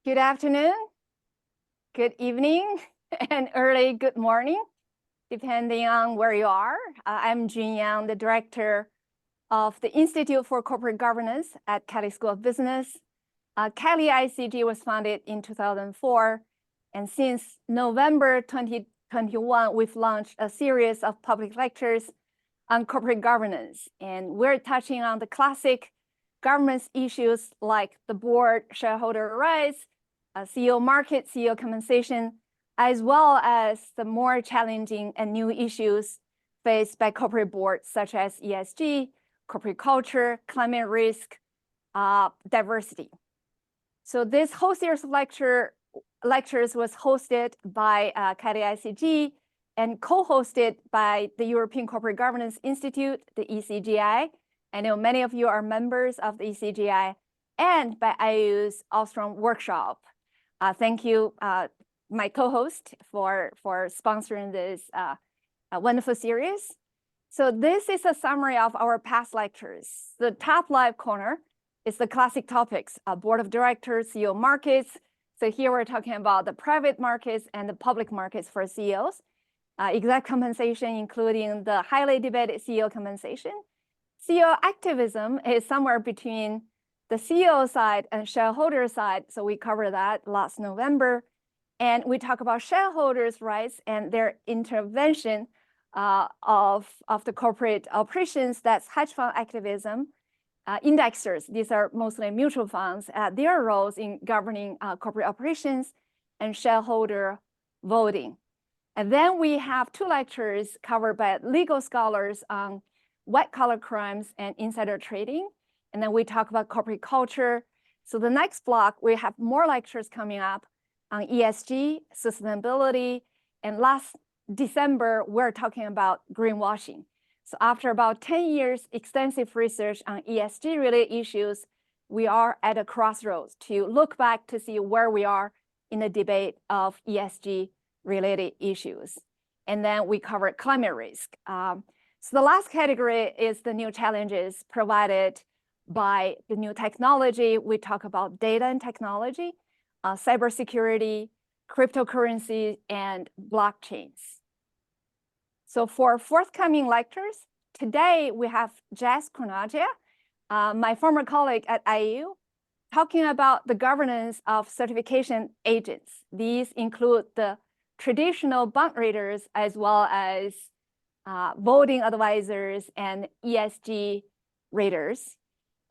Good afternoon, good evening, and early good morning, depending on where you are. I'm Jun Yang, the director of the Institute for Corporate Governance at Kelley School of Business. Kelley ICG was founded in 2004, and since November 2021, we've launched a series of public lectures on corporate governance, and we're touching on the classic governance issues like the board shareholder rights, CEO market, CEO compensation, as well as the more challenging and new issues faced by corporate boards, such as ESG, corporate culture, climate risk, diversity. So this whole series of lectures was hosted by Kelley ICG and co-hosted by the European Corporate Governance Institute, the ECGI. I know many of you are members of the ECGI, and by IU's Ostrom Workshop. Thank you, my co-host, for sponsoring this wonderful series. So this is a summary of our past lectures. The top left corner is the classic topics, board of directors, CEO markets. So here we're talking about the private markets and the public markets for CEOs. Exec compensation, including the highly debated CEO compensation. CEO activism is somewhere between the CEO side and shareholder side. So we covered that last November. And we talk about shareholders' rights and their intervention of the corporate operations. That's hedge fund activism. Indexers, these are mostly mutual funds, their roles in governing corporate operations and shareholder voting. And then we have two lectures covered by legal scholars on white-collar crimes and insider trading. And then we talk about corporate culture. So the next block, we have more lectures coming up on ESG, sustainability. And last December, we're talking about greenwashing. So after about 10 years extensive research on ESG-related issues, we are at a crossroads to look back to see where we are in the debate of ESG-related issues. And then we covered climate risk. So the last category is the new challenges provided by the new technology. We talk about data and technology, cybersecurity, cryptocurrency, and blockchains. So for forthcoming lectures, today we have Jess Cornaggia, my former colleague at IU, talking about the governance of certification agents. These include the traditional bond readers as well as voting advisors and ESG raters.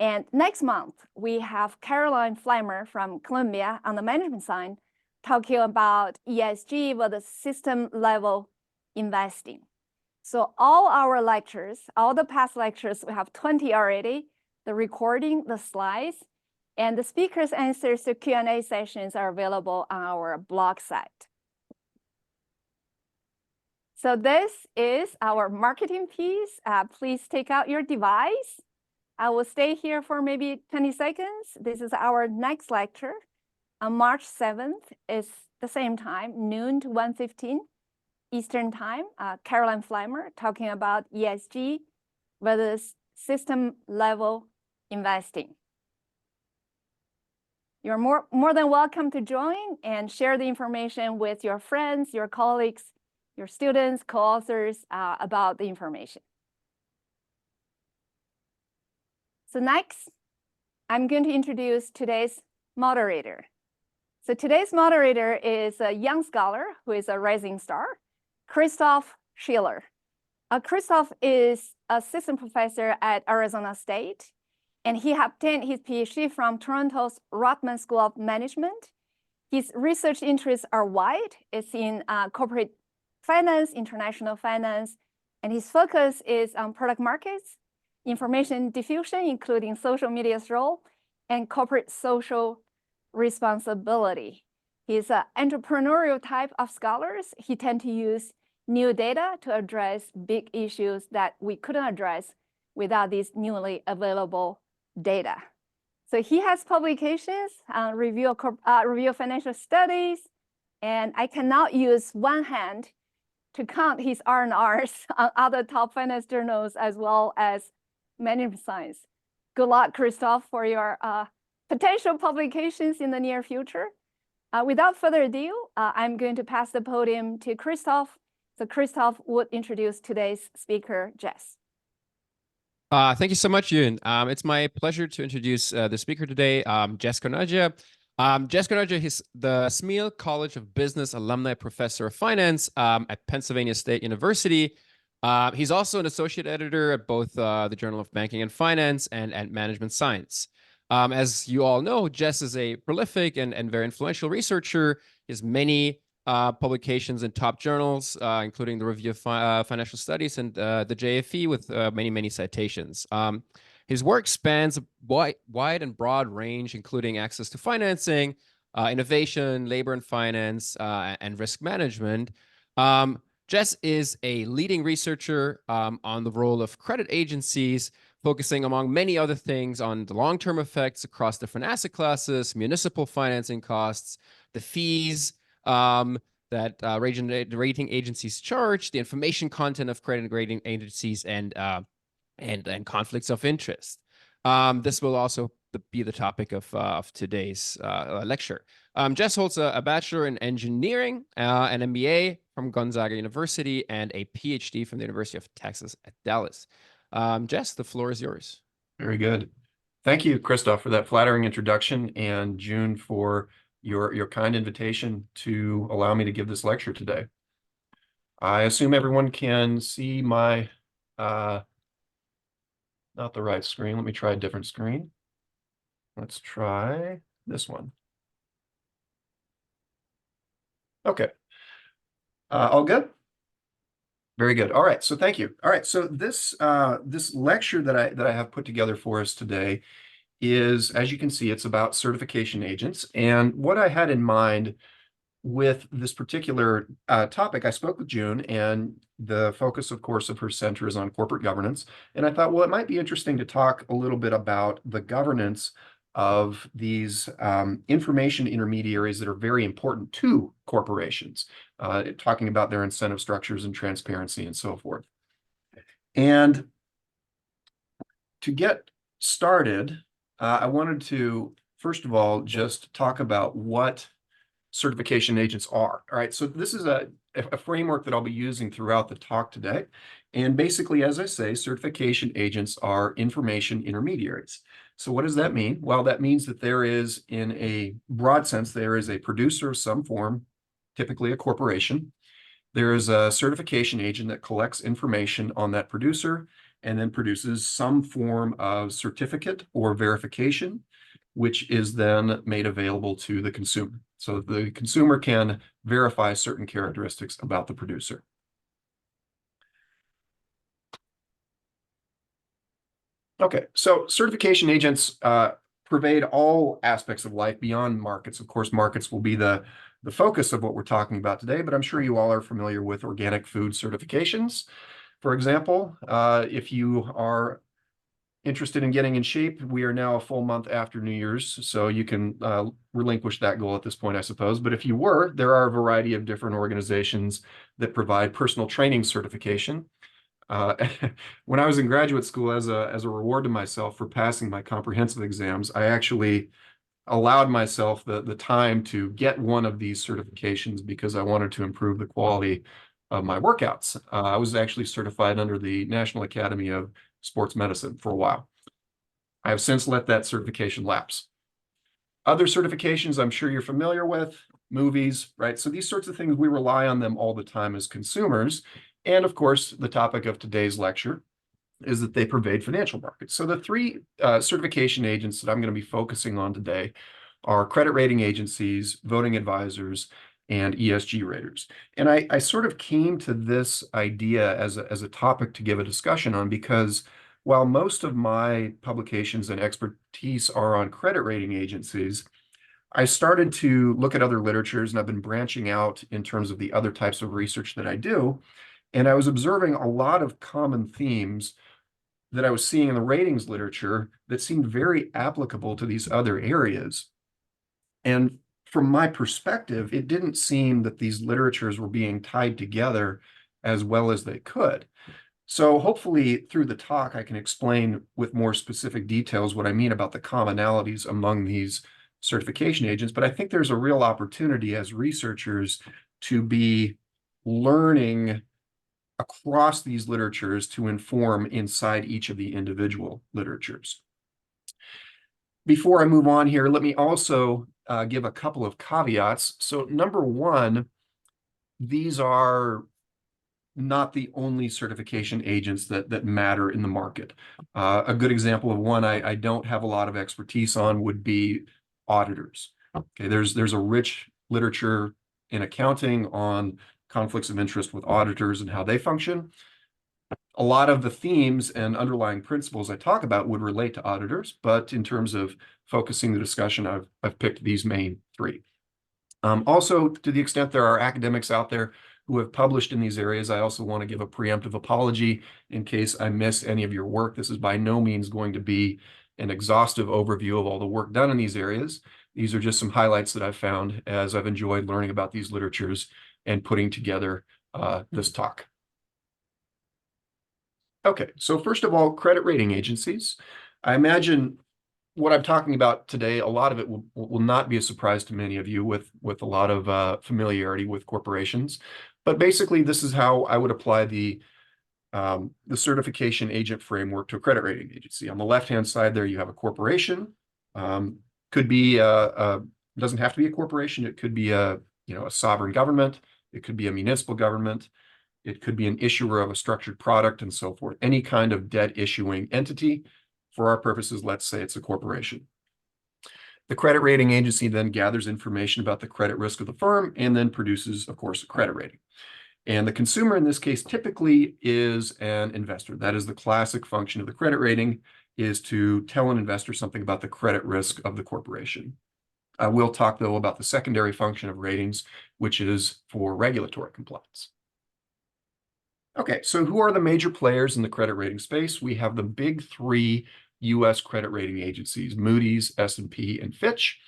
And next month, we have Caroline Fleimer from Columbia on the management side talking about ESG with the system level investing. So all our lectures, all the past lectures, we have 20 already, the recording, the slides, and the speakers' answers to Q&A sessions are available on our blog site. So this is our marketing piece. Please take out your device. I will stay here for maybe 20 seconds. This is our next lecture on March 7th. It's the same time, noon to 1:15 Eastern time. Caroline Fleimer talking about ESG versus system level investing. You're more than welcome to join and share the information with your friends, your colleagues, your students, co-authors about the information. So next, I'm going to introduce today's moderator. So today's moderator is a young scholar who is a rising star, Christoph Schiller. Christoph is assistant professor at Arizona State, and he obtained his PhD from Toronto's Rotman School of Management. His research interests are wide. It's in corporate finance, international finance, and his focus is on product markets, information diffusion, including social media's role, and corporate social responsibility. He's an entrepreneurial type of scholars. He tends to use new data to address big issues that we couldn't address without these newly available data. So he has publications on review of financial studies, and I cannot use one hand to count his R&Rs on other top finance journals as well as management science. Good luck, Christoph, for your potential publications in the near future. Without further ado, I'm going to pass the podium to Christoph. So Christoph would introduce today's speaker, Jess. Thank you so much, Yoon. It's my pleasure to introduce the speaker today, Jess Cornaggia. Jess Cornaggia is the Smeal College of Business alumni professor of finance at Pennsylvania State University. He's also an associate editor at both the Journal of Banking and Finance and Management Science. As you all know, Jess is a prolific and very influential researcher. He has many publications in top journals, including the Review of Financial Studies and the JFE with many citations. His work spans a wide and broad range, including access to financing, innovation, labor and finance, and risk management. Jess is a leading researcher on the role of credit agencies, focusing among many other things on the long-term effects across different asset classes, municipal financing costs, the fees that rating agencies charge, the information content of credit rating agencies, and conflicts of interest. This will also be the topic of today's lecture. Jess holds a bachelor in engineering, an MBA from Gonzaga University, and a PhD from the University of Texas at Dallas. Jess, the floor is yours. Very good. Thank you, Christoph, for that flattering introduction, and June for your kind invitation to allow me to give this lecture today. I assume everyone can see my, not the right screen. Let me try a different screen. Let's try this one. Okay. All good? Very good. All right. So thank you. All right. So this lecture that I have put together for us today is, as you can see, it's about certification agents. And what I had in mind with this particular topic, I spoke with June, and the focus, of course, of her center is on corporate governance. And I thought, well, it might be interesting to talk a little bit about the governance of these information intermediaries that are very important to corporations, talking about their incentive structures and transparency and so forth. And to get started, I wanted to, first of all, just talk about what certification agents are. All right, so this is a framework that I'll be using throughout the talk today. And basically, as I say, certification agents are information intermediaries. So what does that mean? Well, that means that there is, in a broad sense, there is a producer of some form, typically a corporation. There is a certification agent that collects information on that producer and then produces some form of certificate or verification, which is then made available to the consumer. So the consumer can verify certain characteristics about the producer. Okay, so certification agents pervade all aspects of life beyond markets. Of course, markets will be the focus of what we're talking about today, but I'm sure you all are familiar with organic food certifications. For example, if you are interested in getting in shape, we are now a full month after New Year's, so you can relinquish that goal at this point, I suppose. But if you were, there are a variety of different organizations that provide personal training certification. When I was in graduate school, as a reward to myself for passing my comprehensive exams, I actually allowed myself the time to get one of these certifications because I wanted to improve the quality of my workouts. I was actually certified under the National Academy of Sports Medicine for a while. I have since let that certification lapse. Other certifications I'm sure you're familiar with, movies, right? So these sorts of things, we rely on them all the time as consumers. And of course, the topic of today's lecture is that they pervade financial markets. So the three certification agents that I'm going to be focusing on today are credit rating agencies, voting advisors, and ESG raters. And I sort of came to this idea as a topic to give a discussion on because while most of my publications and expertise are on credit rating agencies, I started to look at other literatures, and I've been branching out in terms of the other types of research that I do. And I was observing a lot of common themes that I was seeing in the ratings literature that seemed very applicable to these other areas. And from my perspective, it didn't seem that these literatures were being tied together as well as they could. So hopefully through the talk, I can explain with more specific details what I mean about the commonalities among these certification agents, but I think there's a real opportunity as researchers to be learning across these literatures to inform inside each of the individual literatures. Before I move on here, let me also give a couple of caveats. So number one, these are not the only certification agents that matter in the market. A good example of one I don't have a lot of expertise on would be auditors. Okay, there's a rich literature in accounting on conflicts of interest with auditors and how they function. A lot of the themes and underlying principles I talk about would relate to auditors, but in terms of focusing the discussion, I've picked these main three. Also, to the extent there are academics out there who have published in these areas, I also want to give a preemptive apology in case I miss any of your work. This is by no means going to be an exhaustive overview of all the work done in these areas. These are just some highlights that I've found as I've enjoyed learning about these literatures and putting together this talk. Okay, so first of all, credit rating agencies. I imagine what I'm talking about today, a lot of it will not be a surprise to many of you with a lot of familiarity with corporations. But basically, this is how I would apply the certification agent framework to a credit rating agency. On the left-hand side there, you have a corporation. Could be doesn't have to be a corporation. It could be a sovereign government. It could be a municipal government. It could be an issuer of a structured product and so forth. Any kind of debt issuing entity. For our purposes, let's say it's a corporation. The credit rating agency then gathers information about the credit risk of the firm and then produces, of course, a credit rating. And the consumer in this case typically is an investor. That is the classic function of the credit rating, is to tell an investor something about the credit risk of the corporation. We'll talk, though, about the secondary function of ratings, which is for regulatory compliance. Okay, so who are the major players in the credit rating space? We have the big three U.S. credit rating agencies, Moody's, S&P, and Fitch.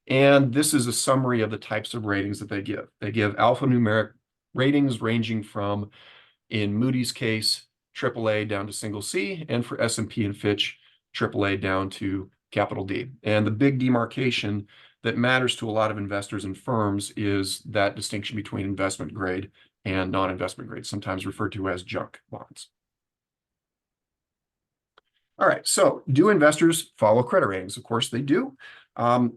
And this is a summary of the types of ratings that they give. They give alphanumeric ratings ranging from, in Moody's case, AAA down to single C, and for S&P and Fitch, AAA down to capital D. And the big demarcation that matters to a lot of investors and firms is that distinction between investment grade and non-investment grade, sometimes referred to as junk bonds. All right, so do investors follow credit ratings? Of course they do.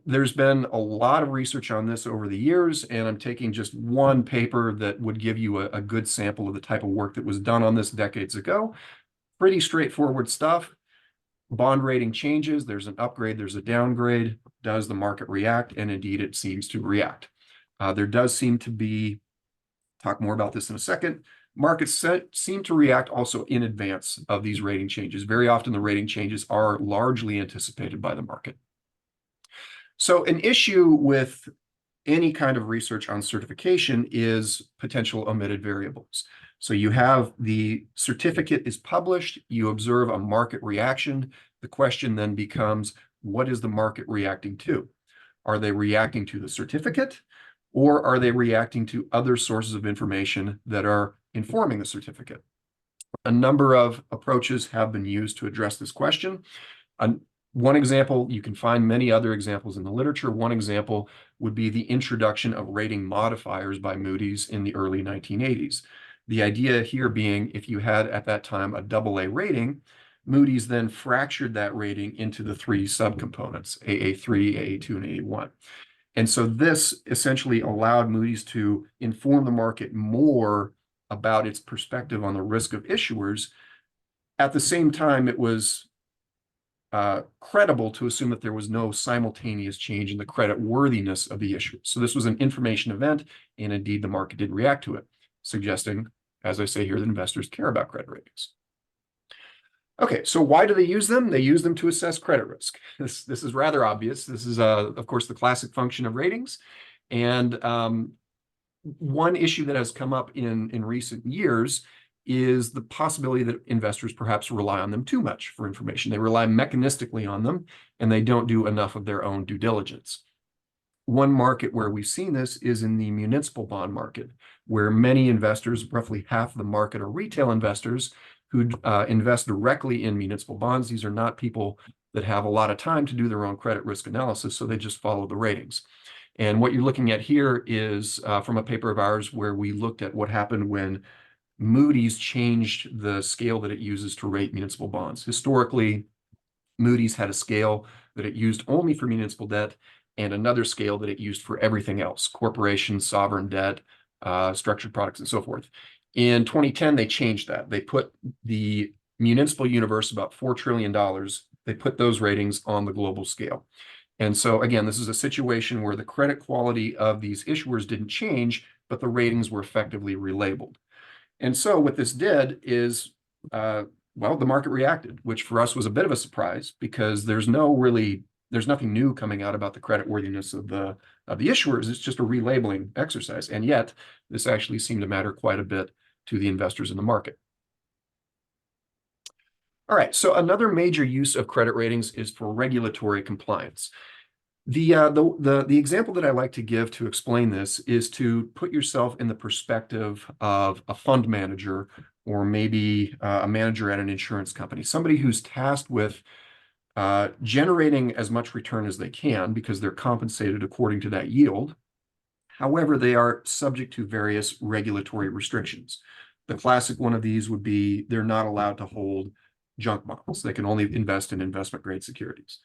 There's been a lot of research on this over the years, and I'm taking just one paper that would give you a good sample of the type of work that was done on this decades ago. Pretty straightforward stuff. Bond rating changes, there's an upgrade, there's a downgrade. Does the market react? And indeed, it seems to react. There does seem to be, talk more about this in a second, markets seem to react also in advance of these rating changes. Very often the rating changes are largely anticipated by the market. So an issue with any kind of research on certification is potential omitted variables. So you have the certificate is published, you observe a market reaction. The question then becomes, what is the market reacting to? Are they reacting to the certificate, or are they reacting to other sources of information that are informing the certificate? A number of approaches have been used to address this question. One example, you can find many other examples in the literature. One example would be the introduction of rating modifiers by Moody's in the early 1980s. The idea here being, if you had at that time a AA rating, Moody's then fractured that rating into the three subcomponents, AA3, AA2, and AA1. And so this essentially allowed Moody's to inform the market more about its perspective on the risk of issuers. At the same time, it was credible to assume that there was no simultaneous change in the credit worthiness of the issue. So this was an information event, and indeed the market did react to it, suggesting, as I say here, that investors care about credit ratings. Okay, so why do they use them? They use them to assess credit risk. This is rather obvious. This is, of course, the classic function of ratings. And one issue that has come up in recent years is the possibility that investors perhaps rely on them too much for information. They rely mechanistically on them, and they don't do enough of their own due diligence. One market where we've seen this is in the municipal bond market, where many investors, roughly half of the market, are retail investors who invest directly in municipal bonds. These are not people that have a lot of time to do their own credit risk analysis, so they just follow the ratings. And what you're looking at here is from a paper of ours where we looked at what happened when Moody's changed the scale that it uses to rate municipal bonds. Historically, Moody's had a scale that it used only for municipal debt and another scale that it used for everything else, corporations, sovereign debt, structured products, and so forth. In 2010, they changed that. They put the municipal universe, about $4 trillion, they put those ratings on the global scale. And so again, this is a situation where the credit quality of these issuers didn't change, but the ratings were effectively relabeled. And so what this did is, well, the market reacted, which for us was a bit of a surprise because there's nothing new coming out about the creditworthiness of the issuers. It's just a relabeling exercise. And yet this actually seemed to matter quite a bit to the investors in the market. All right, so another major use of credit ratings is for regulatory compliance. The example that I like to give to explain this is to put yourself in the perspective of a fund manager or maybe a manager at an insurance company, somebody who's tasked with generating as much return as they can because they're compensated according to that yield. However, they are subject to various regulatory restrictions. The classic one of these would be they're not allowed to hold junk bonds. They can only invest in investment grade securities.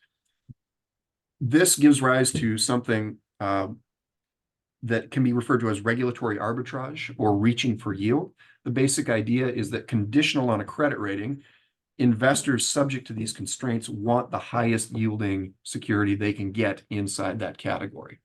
This gives rise to something that can be referred to as regulatory arbitrage or reaching for yield. The basic idea is that conditional on a credit rating, investors subject to these constraints want the highest yielding security they can get inside that category.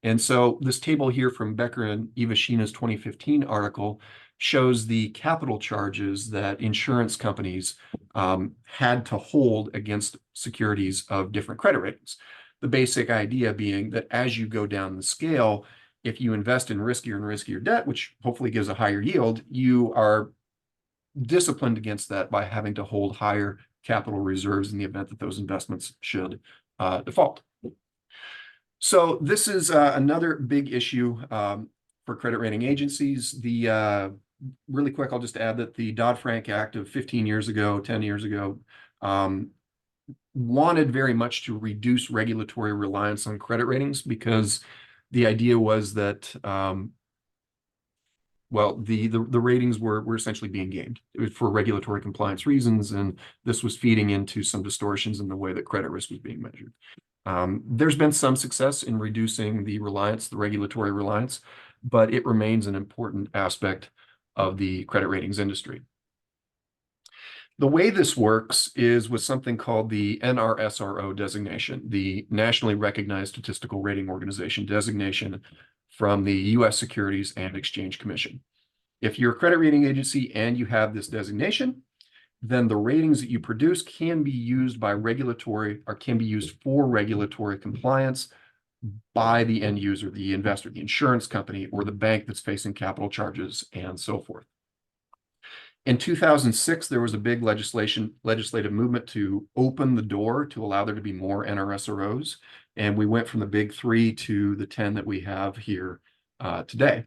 And so this table here from Becker and Ivashina's 2015 article shows the capital charges that insurance companies had to hold against securities of different credit ratings. The basic idea being that as you go down the scale, if you invest in riskier and riskier debt, which hopefully gives a higher yield, you are disciplined against that by having to hold higher capital reserves in the event that those investments should default. So this is another big issue for credit rating agencies. Really quick, I'll just add that the Dodd-Frank Act of 10 years ago, wanted very much to reduce regulatory reliance on credit ratings because the idea was that, well, the ratings were essentially being gamed for regulatory compliance reasons, and this was feeding into some distortions in the way that credit risk was being measured. There's been some success in reducing the regulatory reliance, but it remains an important aspect of the credit ratings industry. The way this works is with something called the NRSRO designation, the Nationally Recognized Statistical Rating Organization designation from the U.S. Securities and Exchange Commission. If you're a credit rating agency and you have this designation, then the ratings that you produce can be used for regulatory compliance by the end user, the investor, the insurance company, or the bank that's facing capital charges, and so forth. In 2006, there was a big legislative movement to open the door to allow there to be more NRSROs, and we went from the big 3 to the 10 that we have here today.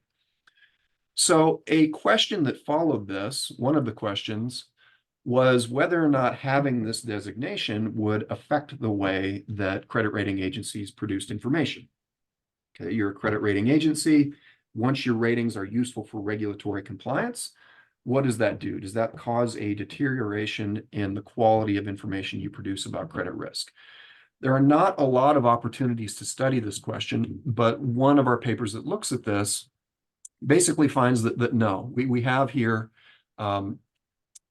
So a question that followed this, one of the questions, was whether or not having this designation would affect the way that credit rating agencies produced information. Okay, you're a credit rating agency. Once your ratings are useful for regulatory compliance, what does that do? Does that cause a deterioration in the quality of information you produce about credit risk? There are not a lot of opportunities to study this question, but one of our papers that looks at this basically finds that no. We have here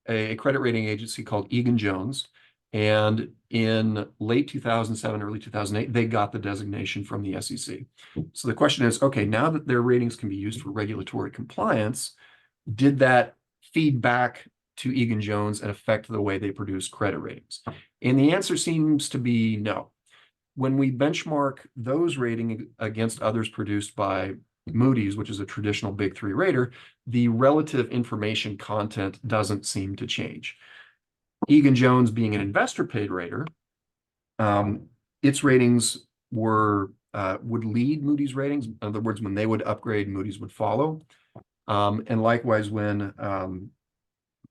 a credit rating agency called Egan-Jones, and in late 2007, early 2008, they got the designation from the SEC. So the question is, okay, now that their ratings can be used for regulatory compliance, did that feed back to Egan-Jones and affect the way they produce credit ratings? And the answer seems to be no. When we benchmark those ratings against others produced by Moody's, which is a traditional big 3 rater, the relative information content doesn't seem to change. Egan-Jones being an investor paid rater, its ratings would lead Moody's ratings. In other words, when they would upgrade, Moody's would follow. And likewise, when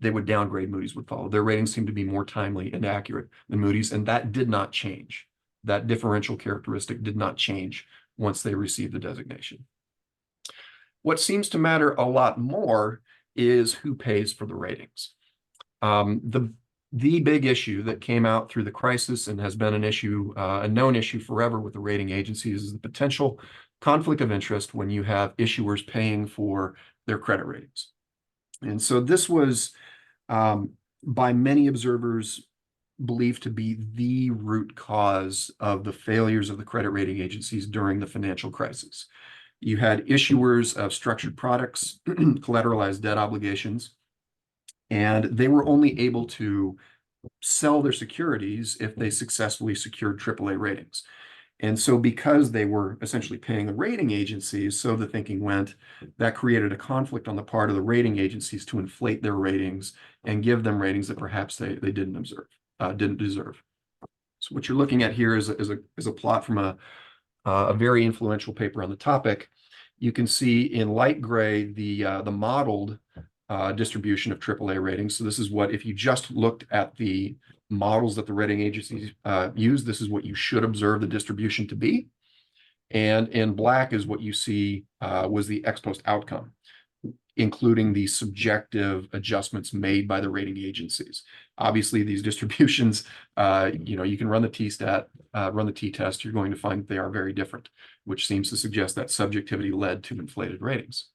they would downgrade, Moody's would follow. Their ratings seemed to be more timely and accurate than Moody's, and that did not change. That differential characteristic did not change once they received the designation. What seems to matter a lot more is who pays for the ratings. The big issue that came out through the crisis and has been an issue, a known issue forever with the rating agencies, is the potential conflict of interest when you have issuers paying for their credit ratings. And so this was, by many observers, believed to be the root cause of the failures of the credit rating agencies during the financial crisis. You had issuers of structured products, collateralized debt obligations, and they were only able to sell their securities if they successfully secured AAA ratings. And so because they were essentially paying the rating agencies, so the thinking went, that created a conflict on the part of the rating agencies to inflate their ratings and give them ratings that perhaps they didn't deserve. So what you're looking at here is a plot from a very influential paper on the topic. You can see in light gray the modeled distribution of AAA ratings. So this is what, if you just looked at the models that the rating agencies use, this is what you should observe the distribution to be. And in black is what you see was the ex post outcome, including the subjective adjustments made by the rating agencies. Obviously, these distributions, you can run the t-test, you're going to find that they are very different, which seems to suggest that subjectivity led to inflated ratings.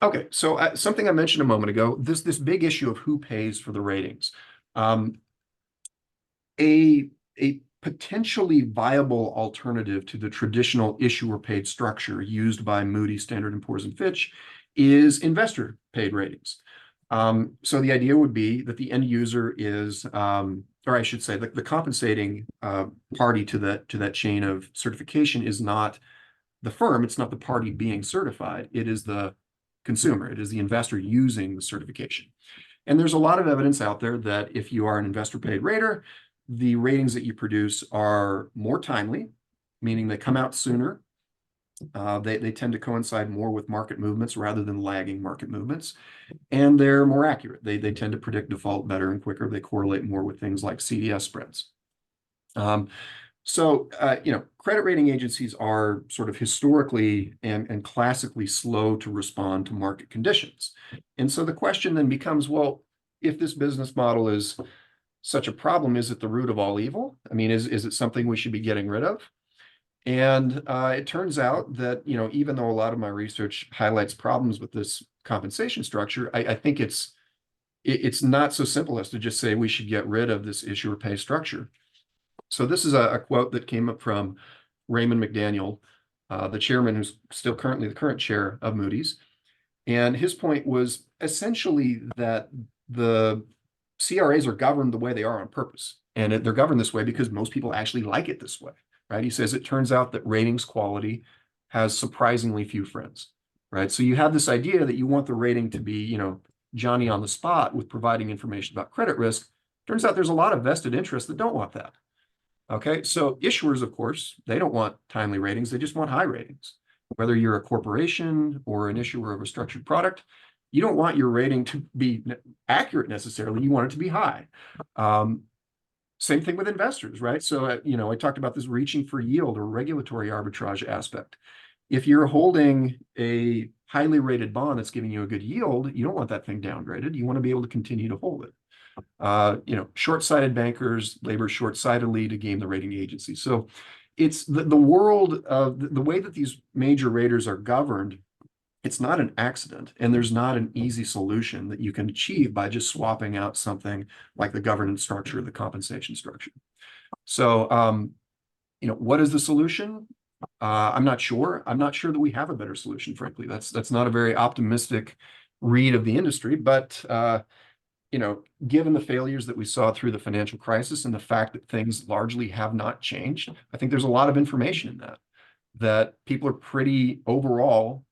Okay, so something I mentioned a moment ago, this big issue of who pays for the ratings. A potentially viable alternative to the traditional issuer-paid structure used by Moody's, Standard & Poor's, and Fitch is investor-paid ratings. So the idea would be that the end user is, or I should say, the compensating party to that chain of certification is not the firm, it's not the party being certified, it is the consumer, it is the investor using the certification. And there's a lot of evidence out there that if you are an investor-paid rater, the ratings that you produce are more timely, meaning they come out sooner. They tend to coincide more with market movements rather than lagging market movements, and they're more accurate. They tend to predict default better and quicker. They correlate more with things like CDS spreads. Credit rating agencies are sort of historically and classically slow to respond to market conditions. And so the question then becomes, well, if this business model is such a problem, is it the root of all evil? I mean, is it something we should be getting rid of? And it turns out that, even though a lot of my research highlights problems with this compensation structure, I think it's not so simple as to just say we should get rid of this issuer pay structure. So this is a quote that came up from Raymond McDaniel, the chairman who's still currently the current chair of Moody's. And his point was essentially that the CRAs are governed the way they are on purpose. And they're governed this way because most people actually like it this way, right? He says it turns out that ratings quality has surprisingly few friends, right? So you have this idea that you want the rating to be, Johnny on the spot with providing information about credit risk. Turns out there's a lot of vested interests that don't want that. Okay, so issuers, of course, they don't want timely ratings. They just want high ratings. Whether you're a corporation or an issuer of a structured product, you don't want your rating to be accurate necessarily. You want it to be high. Same thing with investors, right? So, I talked about this reaching for yield or regulatory arbitrage aspect. If you're holding a highly rated bond that's giving you a good yield, you don't want that thing downgraded. You want to be able to continue to hold it. Short-sighted bankers labor short-sightedly to game the rating agency. So it's the world of the way that these major raters are governed. It's not an accident, and there's not an easy solution that you can achieve by just swapping out something like the governance structure, the compensation structure. So, what is the solution? I'm not sure. I'm not sure that we have a better solution, frankly. That's not a very optimistic read of the industry, but given the failures that we saw through the financial crisis and the fact that things largely have not changed, I think there's a lot of information in that people are pretty overall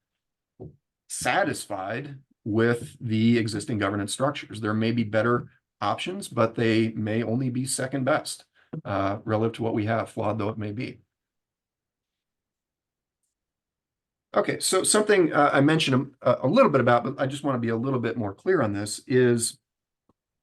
satisfied with the existing governance structures. There may be better options, but they may only be second best relative to what we have, flawed though it may be. Okay, so something I mentioned a little bit about, but I just want to be a little bit more clear on this, is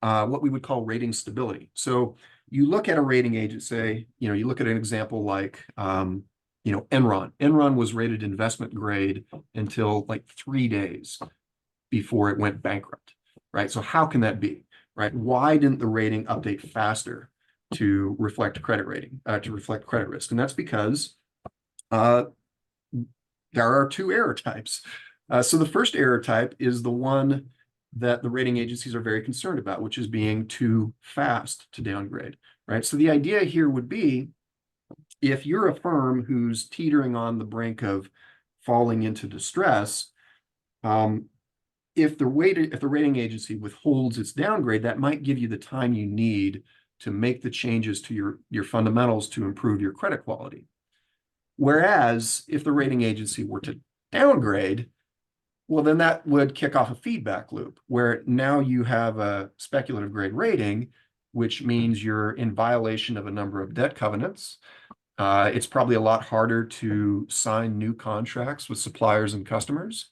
what we would call rating stability. So you look at a rating agency, you look at an example like, Enron. Enron was rated investment grade until like 3 days before it went bankrupt, right? So how can that be, right? Why didn't the rating update faster to reflect credit rating, to reflect credit risk? And that's because there are two error types. So the first error type is the one that the rating agencies are very concerned about, which is being too fast to downgrade, right? So the idea here would be, if you're a firm who's teetering on the brink of falling into distress, if the rating agency withholds its downgrade, that might give you the time you need to make the changes to your fundamentals to improve your credit quality. Whereas if the rating agency were to downgrade, well, then that would kick off a feedback loop where now you have a speculative grade rating, which means you're in violation of a number of debt covenants. It's probably a lot harder to sign new contracts with suppliers and customers,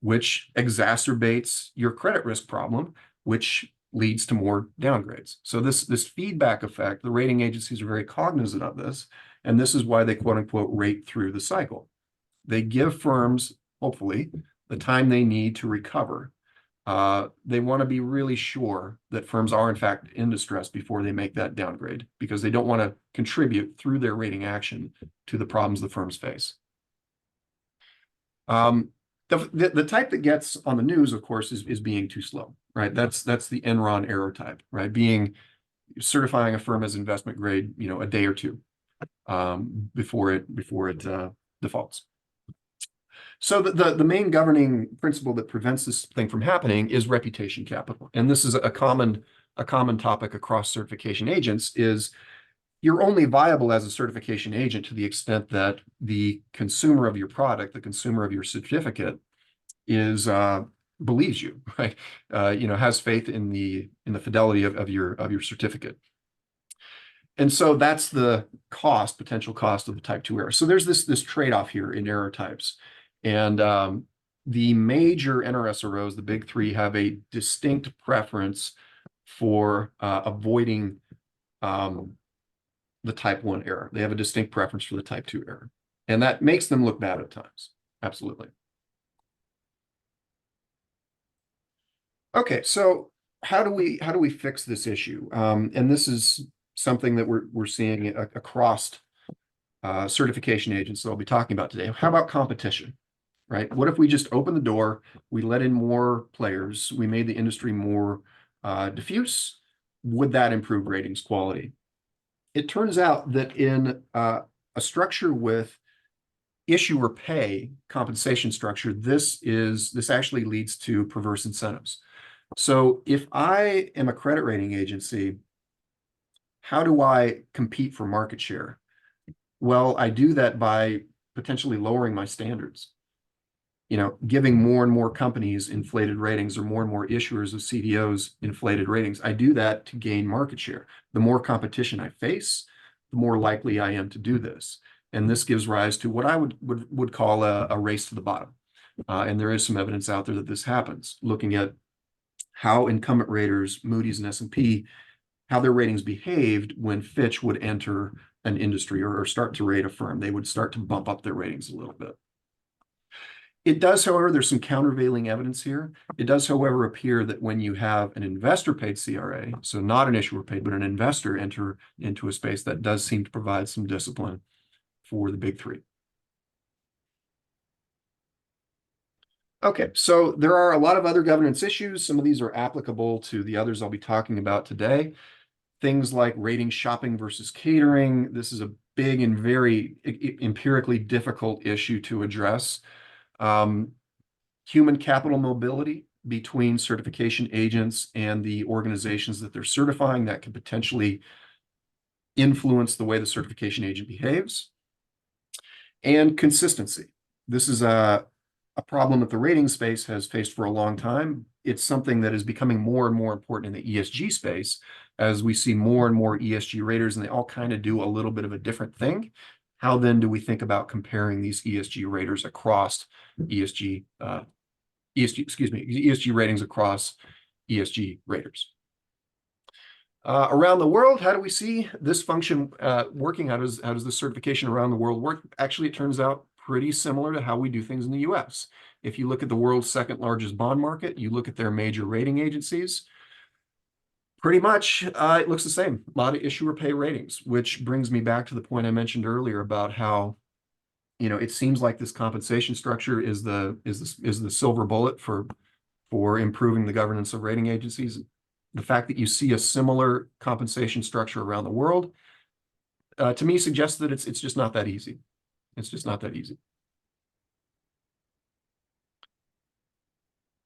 which exacerbates your credit risk problem, which leads to more downgrades. So this feedback effect, the rating agencies are very cognizant of this, and this is why they quote unquote rate through the cycle. They give firms, hopefully, the time they need to recover. They want to be really sure that firms are in fact in distress before they make that downgrade, because they don't want to contribute through their rating action to the problems the firms face. The type that gets on the news, of course, is being too slow, right? That's the Enron error type, right? Certifying a firm as investment grade, a day or two before it defaults. So the main governing principle that prevents this thing from happening is reputation capital. And this is a common topic across certification agents. Is you're only viable as a certification agent to the extent that the consumer of your product, the consumer of your certificate, is believes you, right? Has faith in the fidelity of your certificate. And so that's the potential cost of the type 2 error. So there's this trade-off here in error types. And the major NRSROs, the big three, have a distinct preference for avoiding the type 1 error. They have a distinct preference for the type 2 error. And that makes them look bad at times. Absolutely. Okay, so how do we fix this issue? And this is something that we're seeing across certification agents that I'll be talking about today. How about competition, right? What if we just open the door, we let in more players, we made the industry more diffuse? Would that improve ratings quality? It turns out that in a structure with issuer pay compensation structure, this actually leads to perverse incentives. So if I am a credit rating agency, how do I compete for market share? Well, I do that by potentially lowering my standards. Giving more and more companies inflated ratings, or more and more issuers of CDOs inflated ratings. I do that to gain market share. The more competition I face, the more likely I am to do this. And this gives rise to what I would call a race to the bottom. And there is some evidence out there that this happens, looking at how incumbent raters, Moody's and S&P, how their ratings behaved when Fitch would enter an industry or start to rate a firm. They would start to bump up their ratings a little bit. It does, however, there's some countervailing evidence here. It does, however, appear that when you have an investor-paid CRA, so not an issuer-paid, but an investor enter into a space, that does seem to provide some discipline for the big three. Okay, so there are a lot of other governance issues. Some of these are applicable to the others I'll be talking about today. Things like rating shopping versus catering. This is a big and very empirically difficult issue to address. Human capital mobility between certification agents and the organizations that they're certifying, that can potentially influence the way the certification agent behaves. And consistency. This is a problem that the rating space has faced for a long time. It's something that is becoming more and more important in the ESG space, as we see more and more ESG raters, and they all kind of do a little bit of a different thing. how then do we think about comparing these ESG raters across ESG ratings across ESG raters? Around the world, how do we see this function working? How does this certification around the world work? Actually, it turns out pretty similar to how we do things in the US. If you look at the world's second largest bond market, you look at their major rating agencies, pretty much it looks the same. A lot of issuer pay ratings, which brings me back to the point I mentioned earlier about how, you know, it seems like this compensation structure is the silver bullet for improving the governance of rating agencies. The fact that you see a similar compensation structure around the world, to me, suggests that it's just not that easy. It's just not that easy.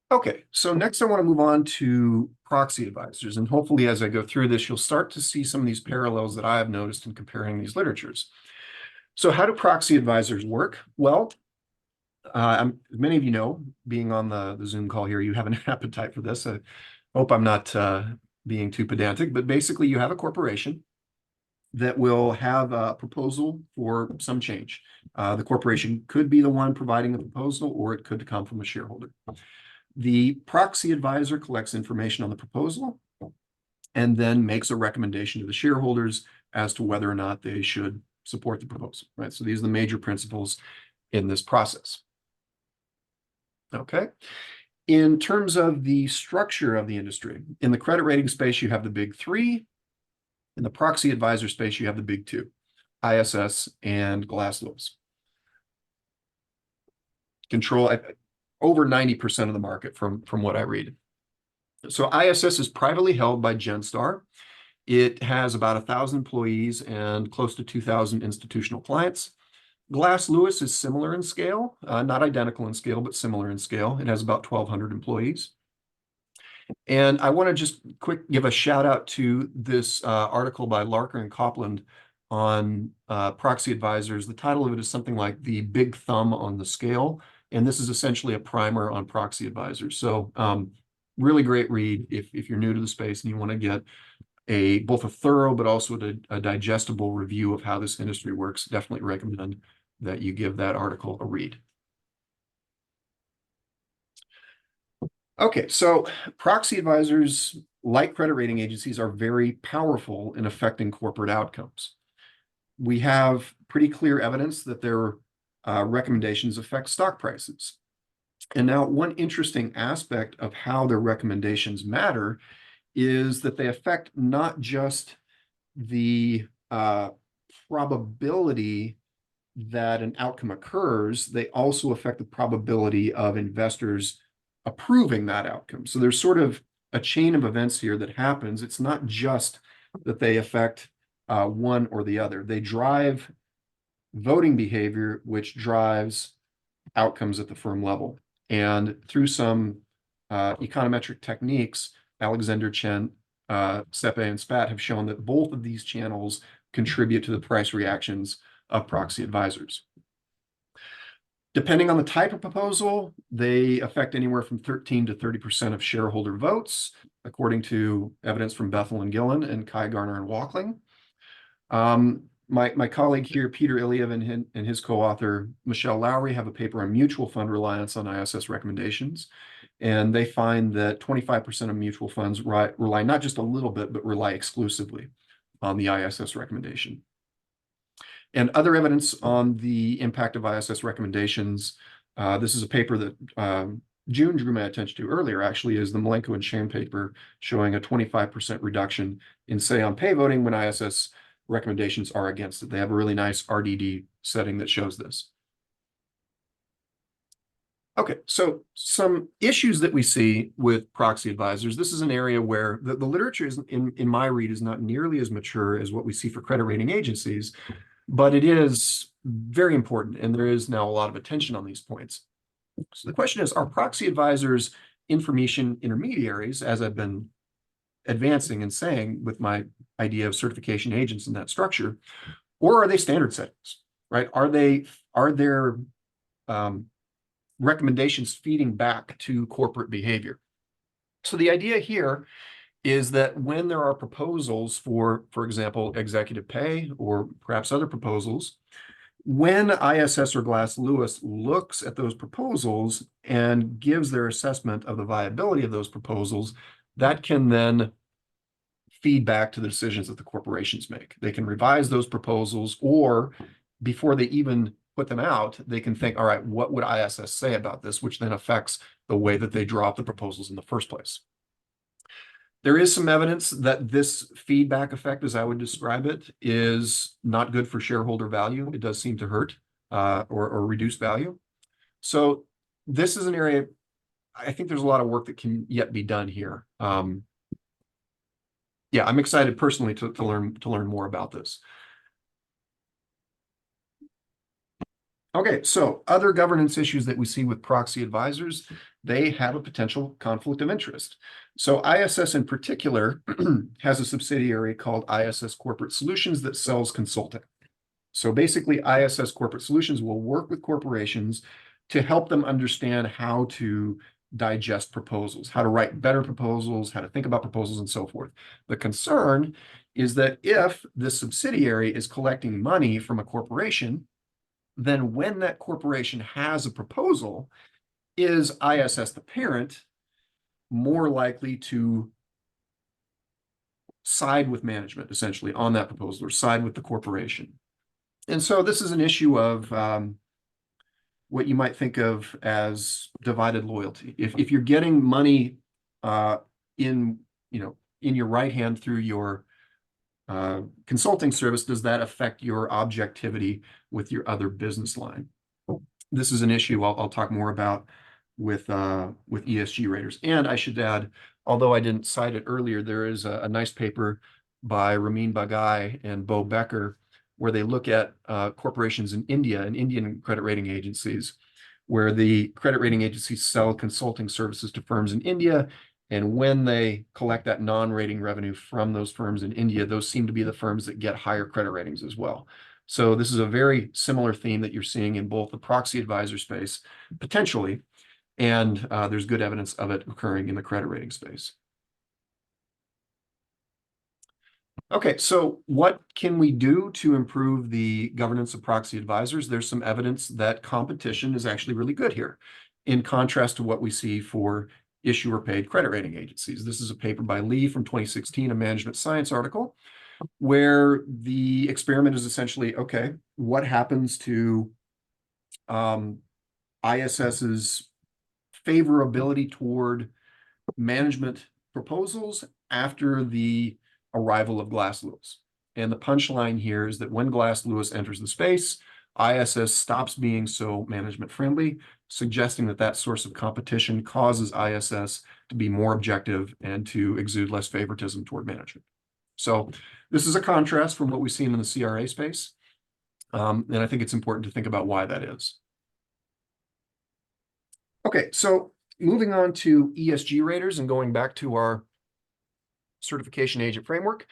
Okay, so next I want to move on to proxy advisors, and hopefully as I go through this, you'll start to see some of these parallels that I have noticed in comparing these literatures. So how do proxy advisors work? Well, many of you know, being on the Zoom call here, you have an appetite for this. I hope I'm not being too pedantic, but basically you have a corporation that will have a proposal for some change. The corporation could be the one providing the proposal, or it could come from a shareholder. The proxy advisor collects information on the proposal and then makes a recommendation to the shareholders as to whether or not they should support the proposal, right? So these are the major principles in this process. Okay. In terms of the structure of the industry, in the credit rating space, you have the big three. In the proxy advisor space, you have the big two, ISS and Glass Lewis. Control over 90% of the market from what I read. So ISS is privately held by Genstar. It has about 1,000 employees and close to 2,000 institutional clients. Glass Lewis is similar in scale, not identical in scale, but similar in scale. It has about 1,200 employees. And I want to just give a shout out to this article by Larker and Copland on proxy advisors. The title of it is something like The Big Thumb on the Scale. And this is essentially a primer on proxy advisors. So really great read if you're new to the space and you want to get both a thorough but also a digestible review of how this industry works. Definitely recommend that you give that article a read. Okay, so proxy advisors, like credit rating agencies, are very powerful in affecting corporate outcomes. We have pretty clear evidence that their recommendations affect stock prices. And now one interesting aspect of how their recommendations matter is that they affect not just the probability that an outcome occurs, they also affect the probability of investors approving that outcome. So there's sort of a chain of events here that happens. It's not just that they affect one or the other. They drive voting behavior, which drives outcomes at the firm level. And through some econometric techniques, Alexander Chen, Sepe, and Spat have shown that both of these channels contribute to the price reactions of proxy advisors. Depending on the type of proposal, they affect anywhere from 13 to 30% of shareholder votes, according to evidence from Bethel and Gillen and Kai, Garner, and Walkling. My colleague here, Peter Iliev, and his co-author, Michelle Lowry, have a paper on mutual fund reliance on ISS recommendations. And they find that 25% of mutual funds rely not just a little bit, but rely exclusively on the ISS recommendation. And other evidence on the impact of ISS recommendations, this is a paper that June drew my attention to earlier, actually, is the Malenko and Sham paper showing a 25% reduction in say-on-pay voting when ISS recommendations are against it. They have a really nice RDD setting that shows this. Okay, so some issues that we see with proxy advisors. This is an area where the literature is, in my read, is not nearly as mature as what we see for credit rating agencies, but it is very important, and there is now a lot of attention on these points. So the question is, are proxy advisors information intermediaries, as I've been advancing and saying with my idea of certification agents in that structure, or are they standard settings, right? Are there recommendations feeding back to corporate behavior? So the idea here is that when there are proposals for example, executive pay or perhaps other proposals, when ISS or Glass Lewis looks at those proposals and gives their assessment of the viability of those proposals, that can then feed back to the decisions that the corporations make. They can revise those proposals, or before they even put them out, they can think, all right, what would ISS say about this, which then affects the way that they draw up the proposals in the first place. There is some evidence that this feedback effect, as I would describe it, is not good for shareholder value. It does seem to hurt or reduce value. So this is an area, I think there's a lot of work that can yet be done here. Yeah, I'm excited personally to learn more about this. Okay, so other governance issues that we see with proxy advisors, they have a potential conflict of interest. So ISS in particular has a subsidiary called ISS Corporate Solutions that sells consulting. So basically, ISS Corporate Solutions will work with corporations to help them understand how to digest proposals, how to write better proposals, how to think about proposals, and so forth. The concern is that if this subsidiary is collecting money from a corporation, then when that corporation has a proposal, is ISS, the parent, more likely to side with management, essentially, on that proposal, or side with the corporation? And so this is an issue of what you might think of as divided loyalty. If you're getting money in your right hand through your consulting service, does that affect your objectivity with your other business line? This is an issue I'll talk more about with ESG raters. And I should add, although I didn't cite it earlier, there is a nice paper by Ramin Bagai and Bo Becker, where they look at corporations in India and Indian credit rating agencies, where the credit rating agencies sell consulting services to firms in India. And when they collect that non-rating revenue from those firms in India, those seem to be the firms that get higher credit ratings as well. So this is a very similar theme that you're seeing in both the proxy advisor space, potentially, and there's good evidence of it occurring in the credit rating space. Okay, so what can we do to improve the governance of proxy advisors? There's some evidence that competition is actually really good here, in contrast to what we see for issuer-paid credit rating agencies. This is a paper by Lee from 2016, a management science article, where the experiment is essentially, okay, what happens to ISS's favorability toward management proposals after the arrival of Glass Lewis? And the punchline here is that when Glass Lewis enters the space, ISS stops being so management friendly, suggesting that that source of competition causes ISS to be more objective and to exude less favoritism toward management. So this is a contrast from what we've seen in the CRA space. And I think it's important to think about why that is. Okay, so moving on to ESG raters and going back to our certification agent framework.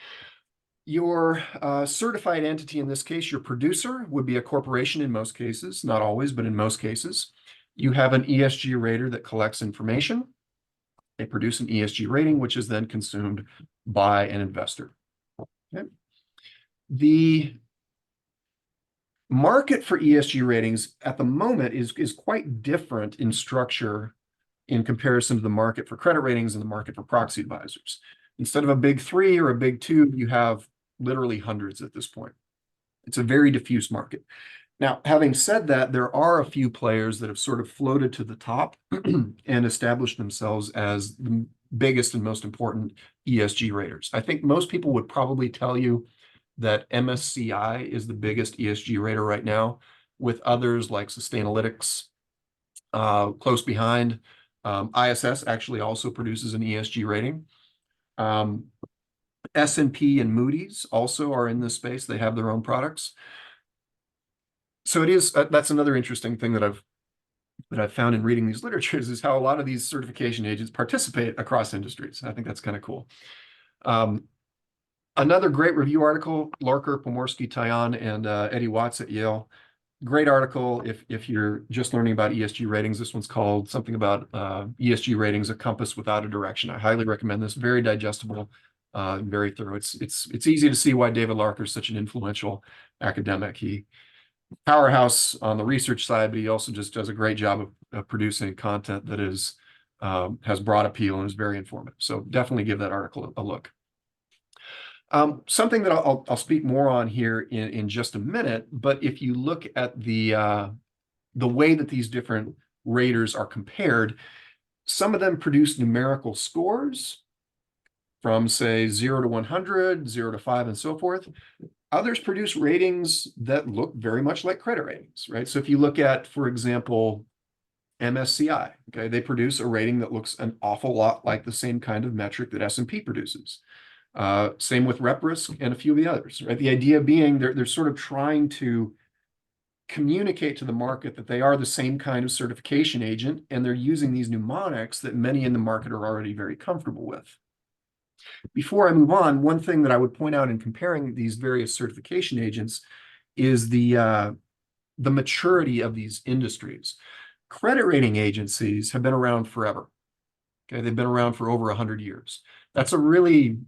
Your certified entity, in this case, your producer, would be a corporation in most cases, not always, but in most cases. You have an ESG rater that collects information. They produce an ESG rating, which is then consumed by an investor. Okay. The market for ESG ratings at the moment is quite different in structure in comparison to the market for credit ratings and the market for proxy advisors. Instead of a big three or a big two, you have literally hundreds at this point. It's a very diffuse market. Now, having said that, there are a few players that have sort of floated to the top and established themselves as the biggest and most important ESG raters. I think most people would probably tell you that MSCI is the biggest ESG rater right now, with others like Sustainalytics close behind. ISS actually also produces an ESG rating. S&P and Moody's also are in this space. They have their own products. So it is, that's another interesting thing that I've found in reading these literatures, is how a lot of these certification agents participate across industries. I think that's kind of cool. Another great review article, Larker, Pomorsky, Tayan, and Eddie Watts at Yale. Great article if you're just learning about ESG ratings. This one's called something about ESG ratings, a compass without a direction. I highly recommend this. Very digestible, very thorough. It's easy to see why David Larker is such an influential academic. He powerhouse on the research side, but he also just does a great job of producing content that is has broad appeal and is very informative. So definitely give that article a look. Something that I'll speak more on here in just a minute, but if you look at the way that these different raters are compared, some of them produce numerical scores from, say, 0 to 100, 0 to 5, and so forth. Others produce ratings that look very much like credit ratings, right? So if you look at, for example, MSCI, okay, they produce a rating that looks an awful lot like the same kind of metric that S&P produces. Same with rep risk and a few of the others, right? The idea being they're sort of trying to communicate to the market that they are the same kind of certification agent, and they're using these mnemonics that many in the market are already very comfortable with. Before I move on, one thing that I would point out in comparing these various certification agents is the maturity of these industries. Credit rating agencies have been around forever. Okay, they've been around for over 100 years. That's a really,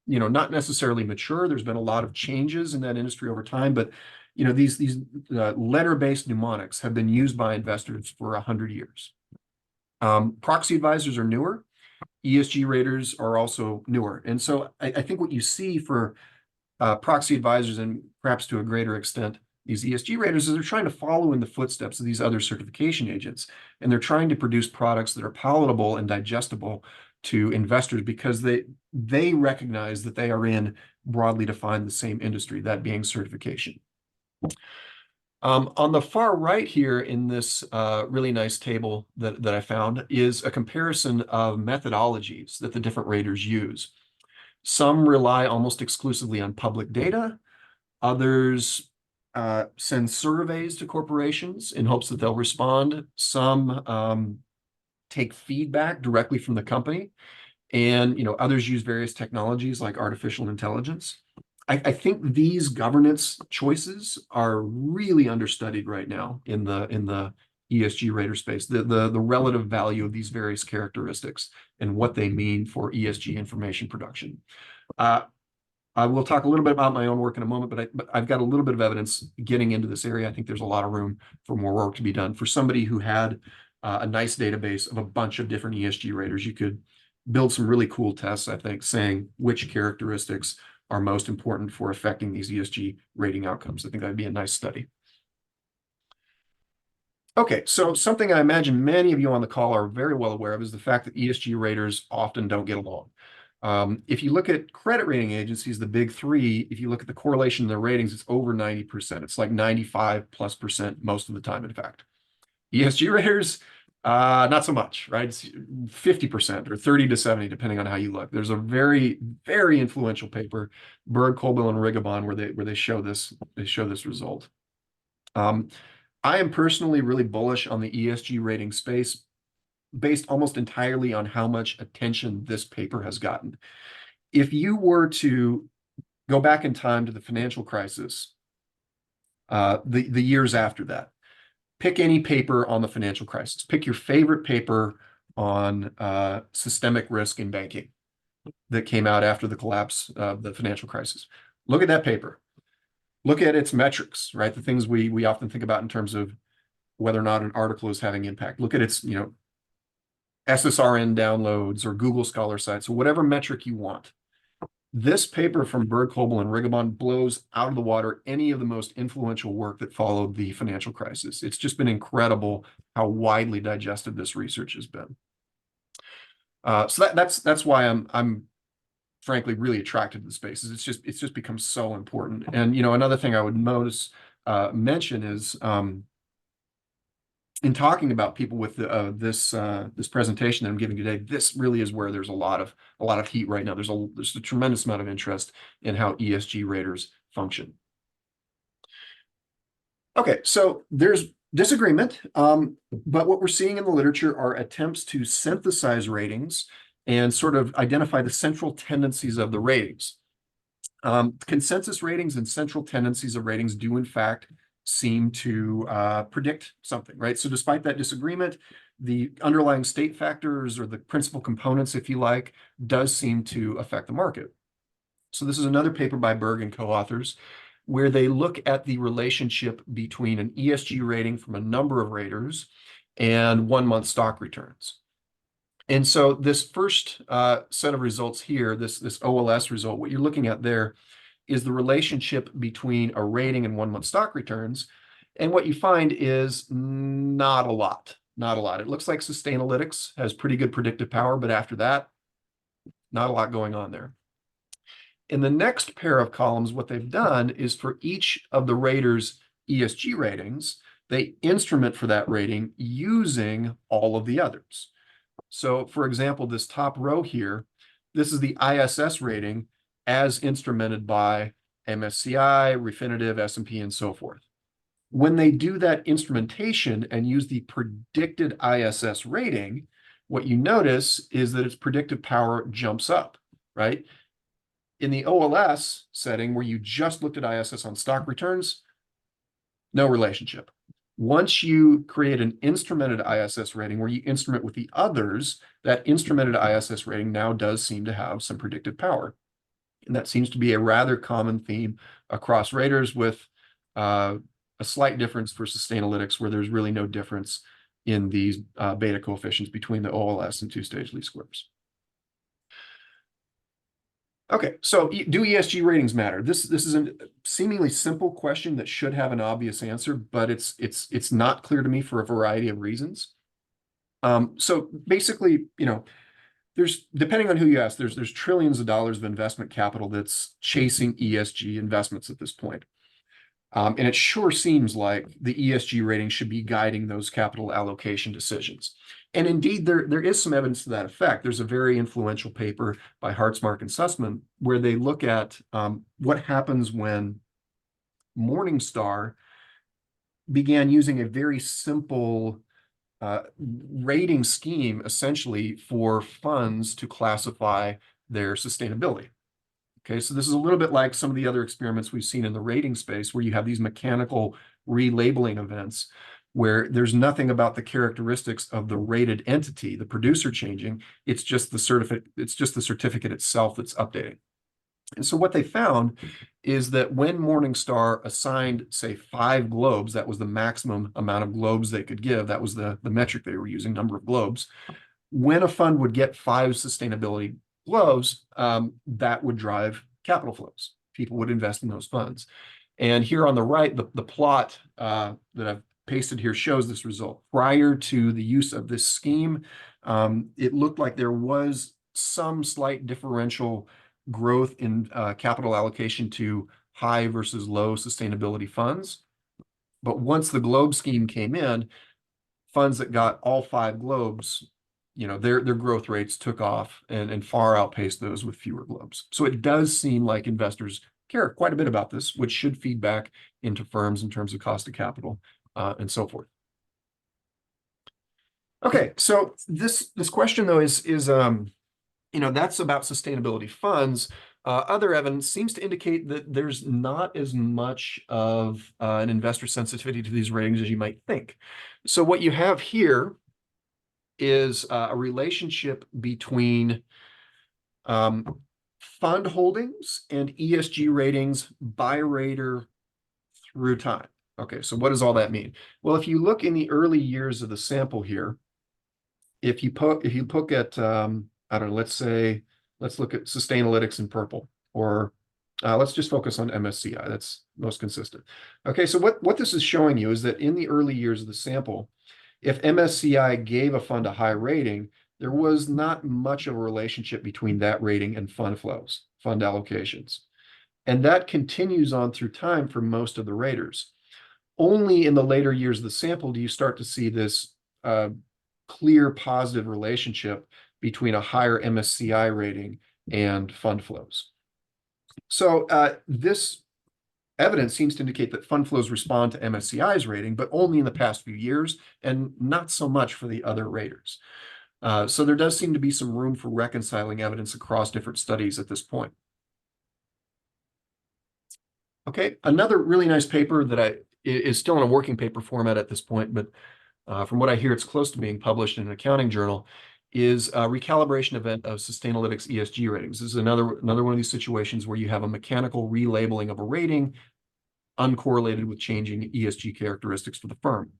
not necessarily mature. There's been a lot of changes in that industry over time, but these letter-based mnemonics have been used by investors for 100 years. Proxy advisors are newer. ESG raters are also newer. And so I think what you see for proxy advisors, and perhaps to a greater extent, these ESG raters, is they're trying to follow in the footsteps of these other certification agents. And they're trying to produce products that are palatable and digestible to investors because they recognize that they are in, broadly defined, the same industry, that being certification. On the far right here in this really nice table that I found is a comparison of methodologies that the different raters use. Some rely almost exclusively on public data. Others send surveys to corporations in hopes that they'll respond. Some take feedback directly from the company. And others use various technologies like artificial intelligence. I think these governance choices are really understudied right now in the ESG rater space, the relative value of these various characteristics and what they mean for ESG information production. I will talk a little bit about my own work in a moment, but I've got a little bit of evidence getting into this area. I think there's a lot of room for more work to be done. For somebody who had a nice database of a bunch of different ESG raters, you could build some really cool tests, I think, saying which characteristics are most important for affecting these ESG rating outcomes. I think that'd be a nice study. Okay, so something I imagine many of you on the call are very well aware of is the fact that ESG raters often don't get along. If you look at credit rating agencies, the big three, if you look at the correlation in their ratings, it's over 90%. It's like 95+% most of the time, in fact. ESG raters, not so much, right? It's 50% or 30 to 70, depending on how you look. There's a very, very influential paper, Berg, Colbill, and Rigobon, where they show this result. I am personally really bullish on the ESG rating space, based almost entirely on how much attention this paper has gotten. If you were to go back in time to the financial crisis, the years after that, pick any paper on the financial crisis. Pick your favorite paper on systemic risk in banking that came out after the collapse of the financial crisis. Look at that paper. Look at its metrics, right? The things we often think about in terms of whether or not an article is having impact. Look at its, SSRN downloads or Google Scholar sites or whatever metric you want. This paper from Berg, Colbill, and Rigobon blows out of the water any of the most influential work that followed the financial crisis. It's just been incredible how widely digested this research has been. So that's why I'm frankly really attracted to the space. It's just become so important. And another thing I would mention is in talking about people with this presentation that I'm giving today, this really is where there's a lot of heat right now. There's a tremendous amount of interest in how ESG raters function. Okay, so there's disagreement, but what we're seeing in the literature are attempts to synthesize ratings and sort of identify the central tendencies of the ratings. Consensus ratings and central tendencies of ratings do in fact seem to predict something, right? So despite that disagreement, the underlying state factors or the principal components, if you like, does seem to affect the market. So this is another paper by Berg and co-authors. where they look at the relationship between an ESG rating from a number of raters and 1-month stock returns. And so this first set of results here, this OLS result, what you're looking at there is the relationship between a rating and 1-month stock returns. And what you find is not a lot. It looks like Sustainalytics has pretty good predictive power, but after that, not a lot going on there. In the next pair of columns, what they've done is for each of the raters' ESG ratings, they instrument for that rating using all of the others. So for example, this top row here, this is the ISS rating as instrumented by MSCI, Refinitiv, S&P, and so forth. When they do that instrumentation and use the predicted ISS rating, what you notice is that its predictive power jumps up, right? In the OLS setting, where you just looked at ISS on stock returns, no relationship. Once you create an instrumented ISS rating where you instrument with the others, that instrumented ISS rating now does seem to have some predictive power. And that seems to be a rather common theme across raters, with a slight difference for Sustainalytics, where there's really no difference in these beta coefficients between the OLS and two-stage least squares. Okay, so do ESG ratings matter? This is a seemingly simple question that should have an obvious answer, but it's not clear to me for a variety of reasons. So basically, there's, depending on who you ask, there's trillions of dollars of investment capital that's chasing ESG investments at this point. And it sure seems like the ESG rating should be guiding those capital allocation decisions. And indeed, there is some evidence to that effect. There's a very influential paper by Hartzmark and Sussman where they look at what happens when Morningstar began using a very simple rating scheme, essentially, for funds to classify their sustainability. Okay, so this is a little bit like some of the other experiments we've seen in the rating space, where you have these mechanical relabeling events where there's nothing about the characteristics of the rated entity, the producer, changing. It's just the certificate itself that's updating. And so what they found is that when Morningstar assigned, say, 5 globes, that was the maximum amount of globes they could give, that was the metric they were using, number of globes. When a fund would get 5 sustainability globes, that would drive capital flows. People would invest in those funds. And here on the right, the plot that I've pasted here shows this result. Prior to the use of this scheme, it looked like there was some slight differential growth in capital allocation to high versus low sustainability funds. But once the globe scheme came in, funds that got all 5 globes, their growth rates took off and far outpaced those with fewer globes. So it does seem like investors care quite a bit about this, which should feed back into firms in terms of cost of capital and so forth. Okay, so this question though is that's about sustainability funds. Other evidence seems to indicate that there's not as much of an investor sensitivity to these ratings as you might think. So what you have here is a relationship between fund holdings and ESG ratings by rater through time. Okay, so what does all that mean? Well, if you look in the early years of the sample here, if you look at I don't know, let's look at Sustainalytics in purple, or let's just focus on MSCI. That's most consistent. Okay, so what this is showing you is that in the early years of the sample, if MSCI gave a fund a high rating, there was not much of a relationship between that rating and fund flows, fund allocations. And that continues on through time for most of the raters. Only in the later years of the sample do you start to see this clear positive relationship between a higher MSCI rating and fund flows. So this evidence seems to indicate that fund flows respond to MSCI's rating, but only in the past few years, and not so much for the other raters. So there does seem to be some room for reconciling evidence across different studies at this point. Okay, another really nice paper that is still in a working paper format at this point, but from what I hear, it's close to being published in an accounting journal, is a recalibration event of Sustainalytics ESG ratings. This is another one of these situations where you have a mechanical relabeling of a rating uncorrelated with changing ESG characteristics for the firm.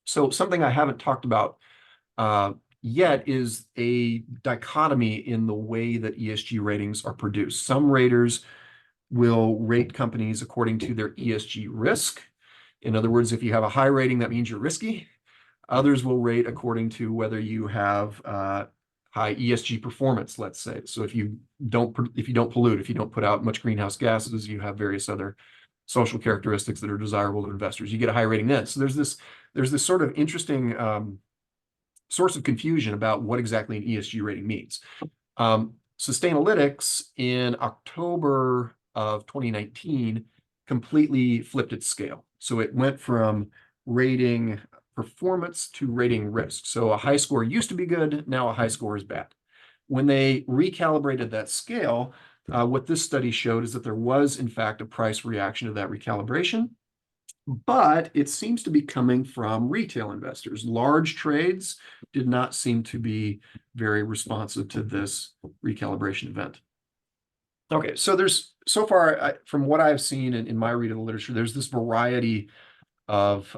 So something I haven't talked about yet is a dichotomy in the way that ESG ratings are produced. Some raters will rate companies according to their ESG risk. In other words, if you have a high rating, that means you're risky. Others will rate according to whether you have high ESG performance, let's say. So if you don't pollute, if you don't put out much greenhouse gases, you have various other social characteristics that are desirable to investors, you get a high rating then. So there's this sort of interesting source of confusion about what exactly an ESG rating means. Sustainalytics in October of 2019 completely flipped its scale. So it went from rating performance to rating risk. So a high score used to be good, now a high score is bad. When they recalibrated that scale, what this study showed is that there was, in fact, a price reaction to that recalibration, but it seems to be coming from retail investors. Large trades did not seem to be very responsive to this recalibration event. Okay, so there's, so far, from what I've seen in my read of the literature, there's this variety of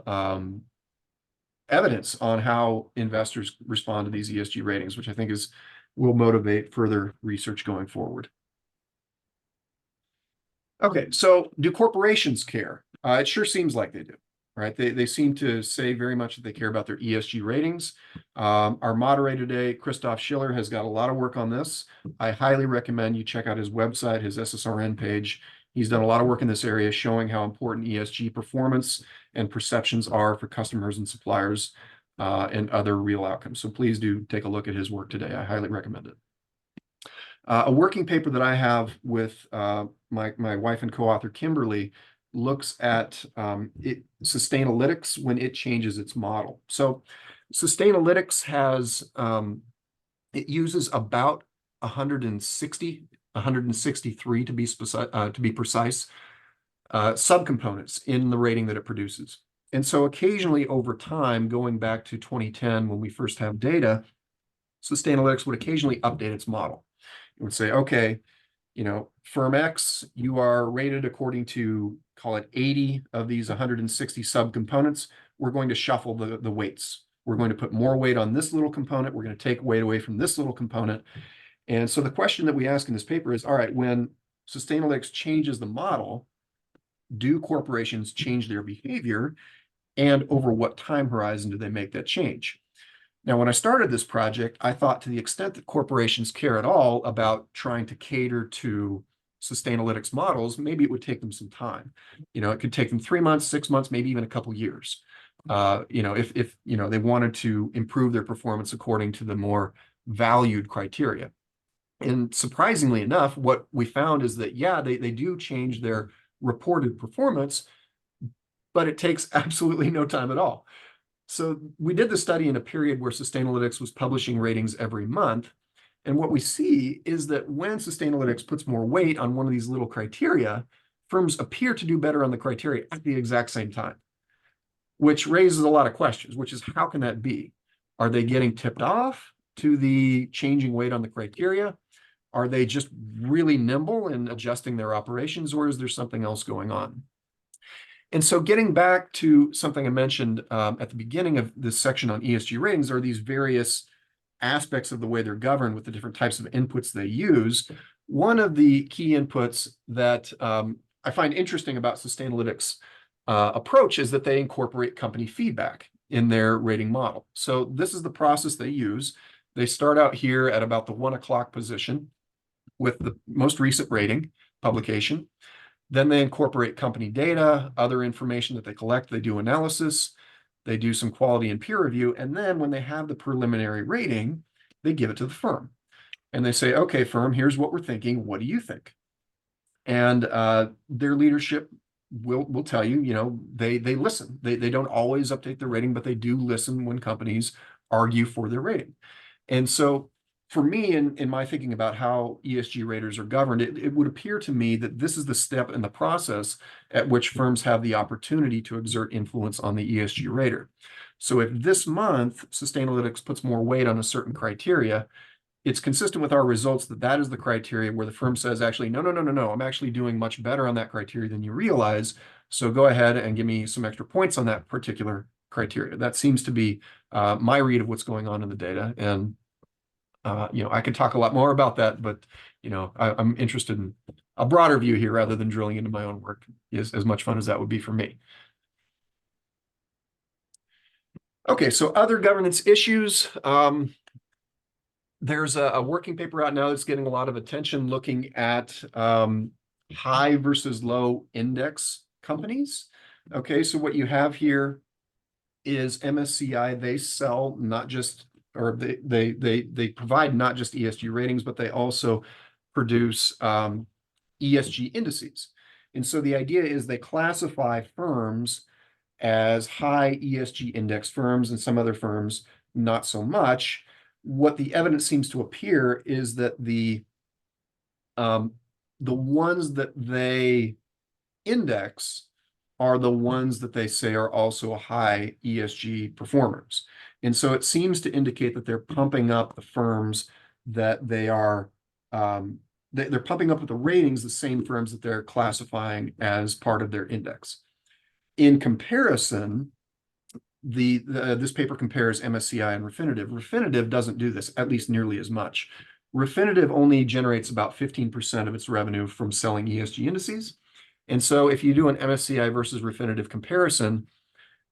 evidence on how investors respond to these ESG ratings, which I think will motivate further research going forward. Okay, so do corporations care? It sure seems like they do, right? They seem to say very much that they care about their ESG ratings. Our moderator today, Christoph Schiller, has got a lot of work on this. I highly recommend you check out his website, his SSRN page. He's done a lot of work in this area showing how important ESG performance and perceptions are for customers and suppliers and other real outcomes. So please do take a look at his work today. I highly recommend it. A working paper that I have with my wife and co-author Kimberly looks at Sustainalytics when it changes its model. So Sustainalytics has, it uses about 163 to be precise, subcomponents in the rating that it produces. And so occasionally over time, going back to 2010, when we first have data, Sustainalytics would occasionally update its model. It would say, okay, you know, firm X, you are rated according to, call it 80 of these 160 subcomponents. We're going to shuffle the weights. We're going to put more weight on this little component. We're going to take weight away from this little component. And so the question that we ask in this paper is, all right, when Sustainalytics changes the model, do corporations change their behavior? And over what time horizon do they make that change? Now, when I started this project, I thought to the extent that corporations care at all about trying to cater to Sustainalytics models, maybe it would take them some time. You know, it could take them 3 months, 6 months, maybe even a couple years. You know, if you know, they wanted to improve their performance according to the more valued criteria. And surprisingly enough, what we found is that, yeah, they do change their reported performance, but it takes absolutely no time at all. So we did the study in a period where Sustainalytics was publishing ratings every month. And what we see is that when Sustainalytics puts more weight on one of these little criteria, firms appear to do better on the criteria at the exact same time, which raises a lot of questions, which is, how can that be? Are they getting tipped off to the changing weight on the criteria? Are they just really nimble in adjusting their operations, or is there something else going on? And so getting back to something I mentioned at the beginning of this section on ESG ratings are these various aspects of the way they're governed with the different types of inputs they use. One of the key inputs that I find interesting about Sustainalytics' approach is that they incorporate company feedback in their rating model. So this is the process they use. They start out here at about the 1 o'clock position with the most recent rating publication. Then they incorporate company data, other information that they collect. They do analysis, they do some quality and peer review. And then when they have the preliminary rating, they give it to the firm. And they say, okay, firm, here's what we're thinking. What do you think? And their leadership will tell you, you know, they listen. They don't always update their rating, but they do listen when companies argue for their rating. And so for me, in my thinking about how ESG raters are governed, it would appear to me that this is the step in the process at which firms have the opportunity to exert influence on the ESG rater. So if this month Sustainalytics puts more weight on a certain criteria, it's consistent with our results that is the criteria where the firm says, actually, no, no, no, no, no, I'm actually doing much better on that criteria than you realize. So go ahead and give me some extra points on that particular criteria. That seems to be my read of what's going on in the data. And, I could talk a lot more about that, but, I'm interested in a broader view here rather than drilling into my own work, is as much fun as that would be for me. Okay, so other governance issues. There's a working paper out now that's getting a lot of attention looking at high versus low index companies. Okay, so what you have here is MSCI. They sell not just, or they provide not just ESG ratings, but they also produce ESG indices. And so the idea is they classify firms as high ESG index firms and some other firms not so much. What the evidence seems to appear is that the ones that they index are the ones that they say are also high ESG performers. And so it seems to indicate that they're pumping up the firms that they are, they're pumping up with the ratings, the same firms that they're classifying as part of their index. In comparison, this paper compares MSCI and Refinitiv. Refinitiv doesn't do this, at least nearly as much. Refinitiv only generates about 15% of its revenue from selling ESG indices. And so if you do an MSCI versus Refinitiv comparison,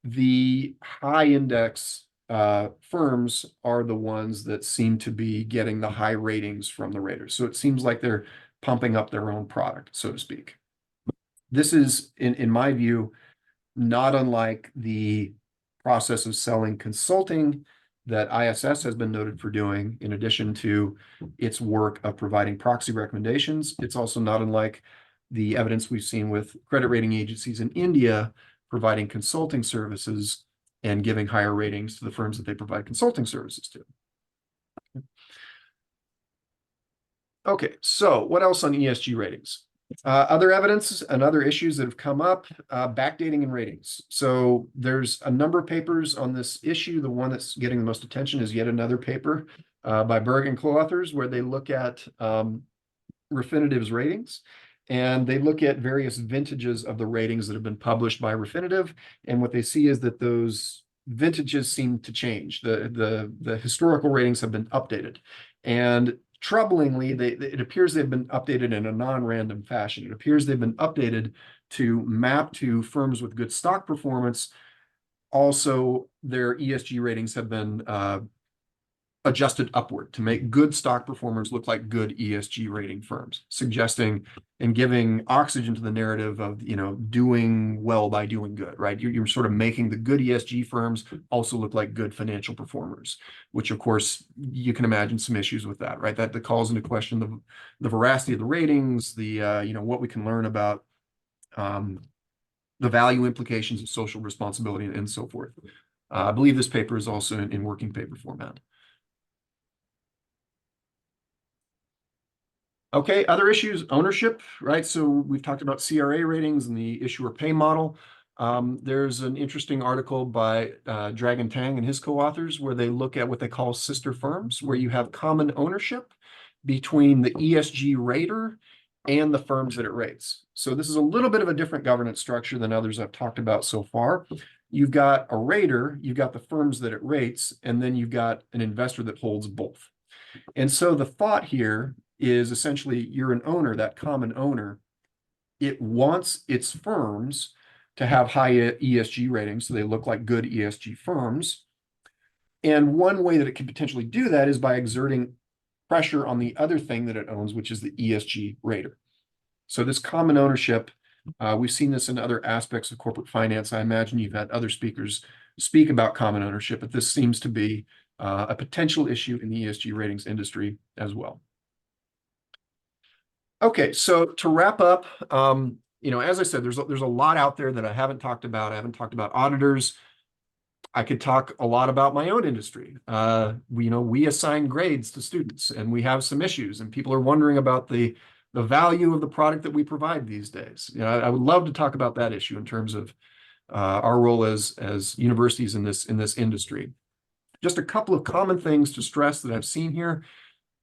the high index firms are the ones that seem to be getting the high ratings from the raters. So it seems like they're pumping up their own product, so to speak. This is, in my view, not unlike the process of selling consulting that ISS has been noted for doing, in addition to its work of providing proxy recommendations. It's also not unlike the evidence we've seen with credit rating agencies in India providing consulting services and giving higher ratings to the firms that they provide consulting services to. Okay, so what else on ESG ratings? Other evidence and other issues that have come up, backdating and ratings. So there's a number of papers on this issue. The one that's getting the most attention is yet another paper by Berg and co-authors, where they look at Refinitiv's ratings, and they look at various vintages of the ratings that have been published by Refinitiv. And what they see is that those vintages seem to change. The historical ratings have been updated. And troublingly, it appears they've been updated in a non-random fashion. It appears they've been updated to map to firms with good stock performance. Also, their ESG ratings have been adjusted upward to make good stock performers look like good ESG rating firms, suggesting and giving oxygen to the narrative of, doing well by doing good, right? You're sort of making the good ESG firms also look like good financial performers, which of course you can imagine some issues with that, right? That calls into question the veracity of the ratings, what we can learn about the value implications of social responsibility and so forth. I believe this paper is also in working paper format. Okay, other issues, ownership, right? So we've talked about CRA ratings and the issuer pay model. There's an interesting article by Dragon Tang and his co-authors where they look at what they call sister firms, where you have common ownership between the ESG rater and the firms that it rates. So this is a little bit of a different governance structure than others I've talked about so far. You've got a rater, you've got the firms that it rates, and then you've got an investor that holds both. And so the thought here is essentially you're an owner, that common owner. It wants its firms to have high ESG ratings, so they look like good ESG firms. And one way that it can potentially do that is by exerting pressure on the other thing that it owns, which is the ESG rater. So this common ownership, we've seen this in other aspects of corporate finance. I imagine you've had other speakers speak about common ownership, but this seems to be a potential issue in the ESG ratings industry as well. Okay, so to wrap up, as I said, there's a lot out there that I haven't talked about. I haven't talked about auditors. I could talk a lot about my own industry. We assign grades to students, and we have some issues, and people are wondering about the value of the product that we provide these days. I would love to talk about that issue in terms of our role as universities in this industry. Just a couple of common things to stress that I've seen here.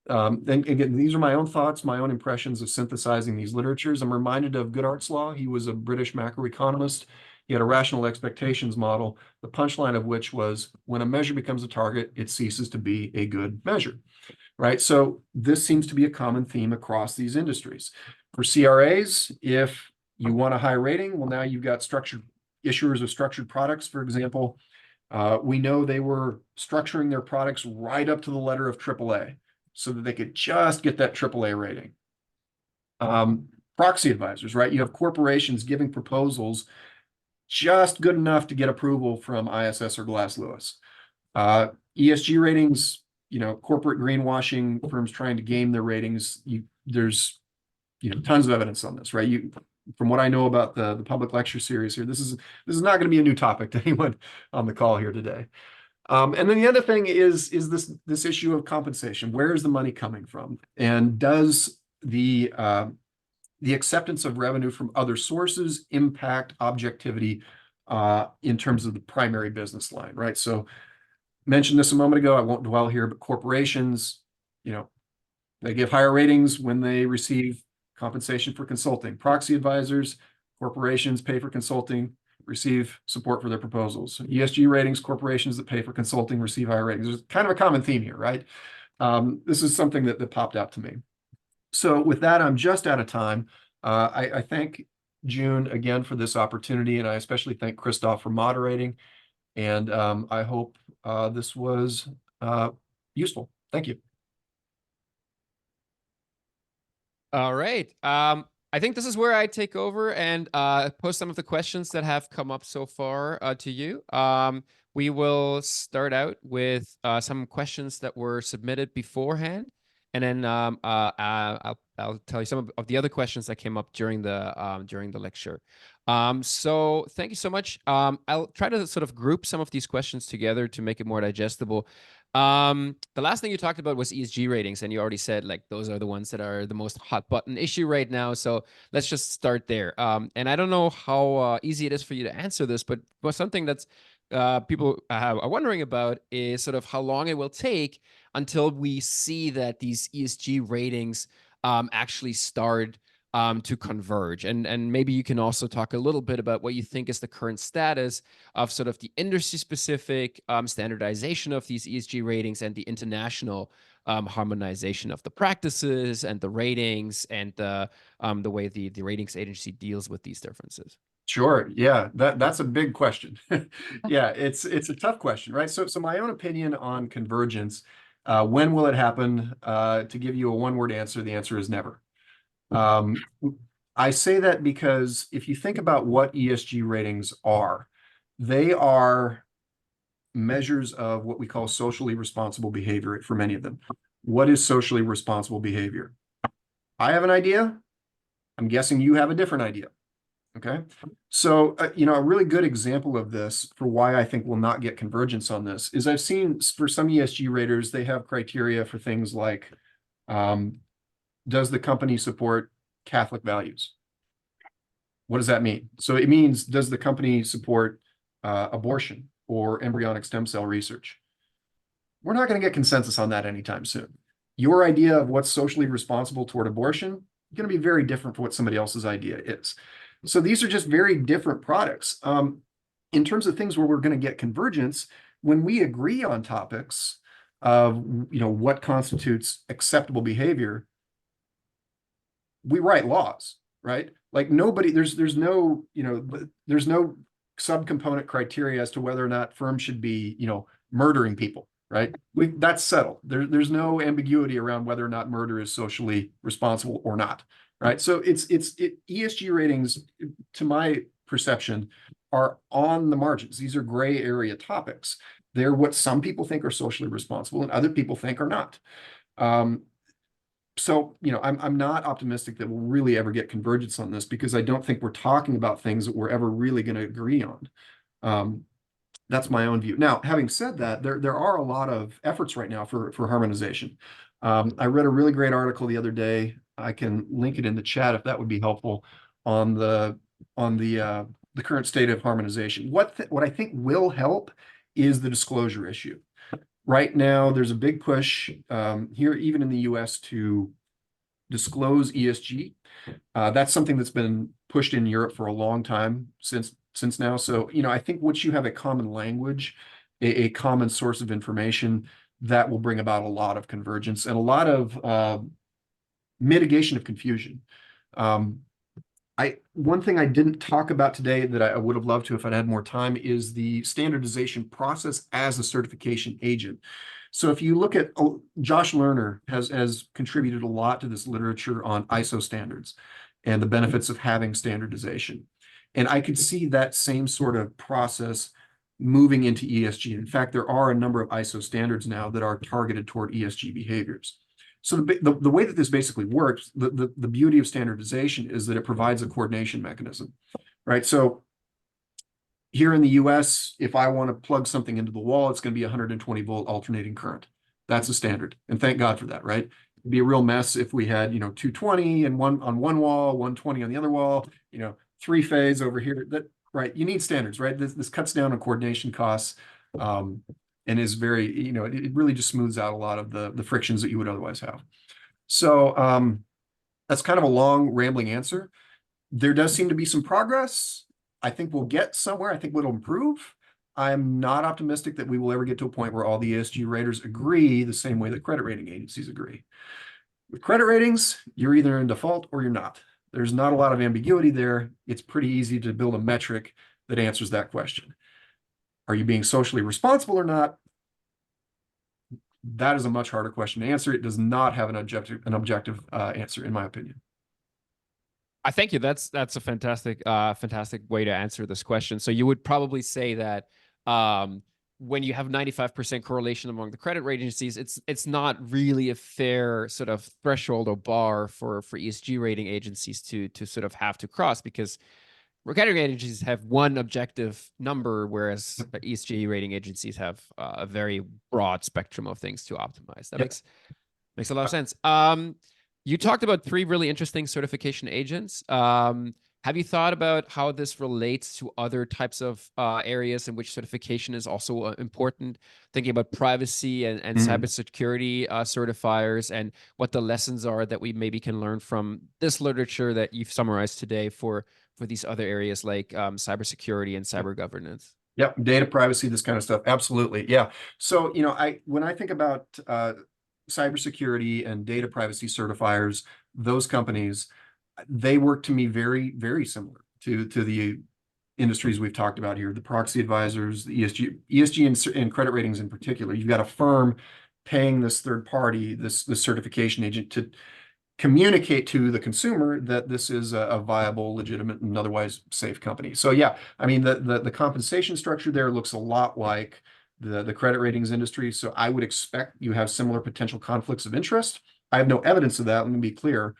And again, these are my own thoughts, my own impressions of synthesizing these literatures. I'm reminded of Goodhart's law. He was a British macroeconomist. He had a rational expectations model, the punchline of which was, when a measure becomes a target, it ceases to be a good measure, right? So this seems to be a common theme across these industries. For CRAs, if you want a high rating, well, now you've got structured issuers of structured products, for example. We know they were structuring their products right up to the letter of AAA so that they could just get that AAA rating. Proxy advisors, right? You have corporations giving proposals just good enough to get approval from ISS or Glass Lewis. ESG ratings, corporate greenwashing firms trying to game their ratings. There's tons of evidence on this, right? From what I know about the public lecture series here, this is not going to be a new topic to anyone on the call here today. And then the other thing is this issue of compensation. Where is the money coming from? And does the acceptance of revenue from other sources impact objectivity in terms of the primary business line, right? So mentioned this a moment ago, I won't dwell here, but corporations, they give higher ratings when they receive compensation for consulting. Proxy advisors, corporations pay for consulting, receive support for their proposals. ESG ratings, corporations that pay for consulting receive higher ratings. There's kind of a common theme here, right? This is something that popped out to me. So with that, I'm just out of time. I thank June again for this opportunity, and I especially thank Christoph for moderating. And I hope this was useful. Thank you. All right. I think this is where I take over and post some of the questions that have come up so far to you. We will start out with some questions that were submitted beforehand, and then I'll tell you some of the other questions that came up during the lecture. So thank you so much. I'll try to sort of group some of these questions together to make it more digestible. The last thing you talked about was ESG ratings, and you already said like those are the ones that are the most hot button issue right now. So let's just start there. And I don't know how easy it is for you to answer this, but something that's people are wondering about is sort of how long it will take until we see that these ESG ratings actually start to converge. And maybe you can also talk a little bit about what you think is the current status of sort of the industry-specific standardization of these ESG ratings and the international harmonization of the practices and the ratings and the way the ratings agency deals with these differences. Sure. Yeah, that's a big question. Yeah, it's a tough question, right? So my own opinion on convergence, when will it happen? To give you a one-word answer, the answer is never. I say that because if you think about what ESG ratings are, they are measures of what we call socially responsible behavior for many of them. What is socially responsible behavior? I have an idea. I'm guessing you have a different idea. Okay. So, a really good example of this for why I think we'll not get convergence on this is I've seen for some ESG raters, they have criteria for things like, does the company support Catholic values? What does that mean? So it means, does the company support abortion or embryonic stem cell research? We're not going to get consensus on that anytime soon. Your idea of what's socially responsible toward abortion is going to be very different from what somebody else's idea is. So these are just very different products. In terms of things where we're going to get convergence, when we agree on topics of what constitutes acceptable behavior, we write laws, right? Like nobody, there's no subcomponent criteria as to whether or not firms should be, murdering people, right? That's settled. There's no ambiguity around whether or not murder is socially responsible or not, right? So ESG ratings, to my perception, are on the margins. These are gray area topics. They're what some people think are socially responsible and other people think are not. So, I'm not optimistic that we'll really ever get convergence on this because I don't think we're talking about things that we're ever really going to agree on. That's my own view. Now, having said that, there are a lot of efforts right now for harmonization. I read a really great article the other day. I can link it in the chat if that would be helpful on the current state of harmonization. What I think will help is the disclosure issue. Right now, there's a big push here, even in the US, to disclose ESG. That's something that's been pushed in Europe for a long time since now. So, I think once you have a common language, a common source of information, that will bring about a lot of convergence and a lot of mitigation of confusion. One thing I didn't talk about today that I would have loved to if I'd had more time is the standardization process as a certification agent. So if you look at Josh Lerner has contributed a lot to this literature on ISO standards and the benefits of having standardization. And I could see that same sort of process moving into ESG. In fact, there are a number of ISO standards now that are targeted toward ESG behaviors. So the way that this basically works, the beauty of standardization is that it provides a coordination mechanism, right? So here in the US, if I want to plug something into the wall, it's going to be 120 volt alternating current. That's a standard. And thank God for that, right? It'd be a real mess if we had, 220 and one on one wall, 120 on the other wall, 3-phase over here. Right? You need standards, right? This cuts down on coordination costs. And is very, it really just smooths out a lot of the frictions that you would otherwise have. So that's kind of a long, rambling answer. There does seem to be some progress. I think we'll get somewhere. I think it'll improve. I'm not optimistic that we will ever get to a point where all the ESG raters agree the same way that credit rating agencies agree. With credit ratings, you're either in default or you're not. There's not a lot of ambiguity there. It's pretty easy to build a metric that answers that question. Are you being socially responsible or not? That is a much harder question to answer. It does not have an objective answer, in my opinion. I thank you. That's a fantastic way to answer this question. So you would probably say that when you have 95% correlation among the credit rating agencies, it's not really a fair sort of threshold or bar for ESG rating agencies to sort of have to cross, because credit rating agencies have one objective number, whereas ESG rating agencies have a very broad spectrum of things to optimize. That makes a lot of sense. You talked about 3 really interesting certification agents. Have you thought about how this relates to other types of areas in which certification is also important? Thinking about privacy and cybersecurity certifiers, and what the lessons are that we maybe can learn from this literature that you've summarized today for these other areas like cybersecurity and cyber governance. Yep, data privacy, this kind of stuff. Absolutely, yeah. So when I think about cybersecurity and data privacy certifiers, those companies, they work to me very, very similar to the industries we've talked about here, the proxy advisors, the ESG and credit ratings in particular. You've got a firm paying this third party, this certification agent, to communicate to the consumer that this is a viable, legitimate, and otherwise safe company. So yeah, I mean, the compensation structure there looks a lot like the credit ratings industry. So I would expect you have similar potential conflicts of interest. I have no evidence of that, let me be clear,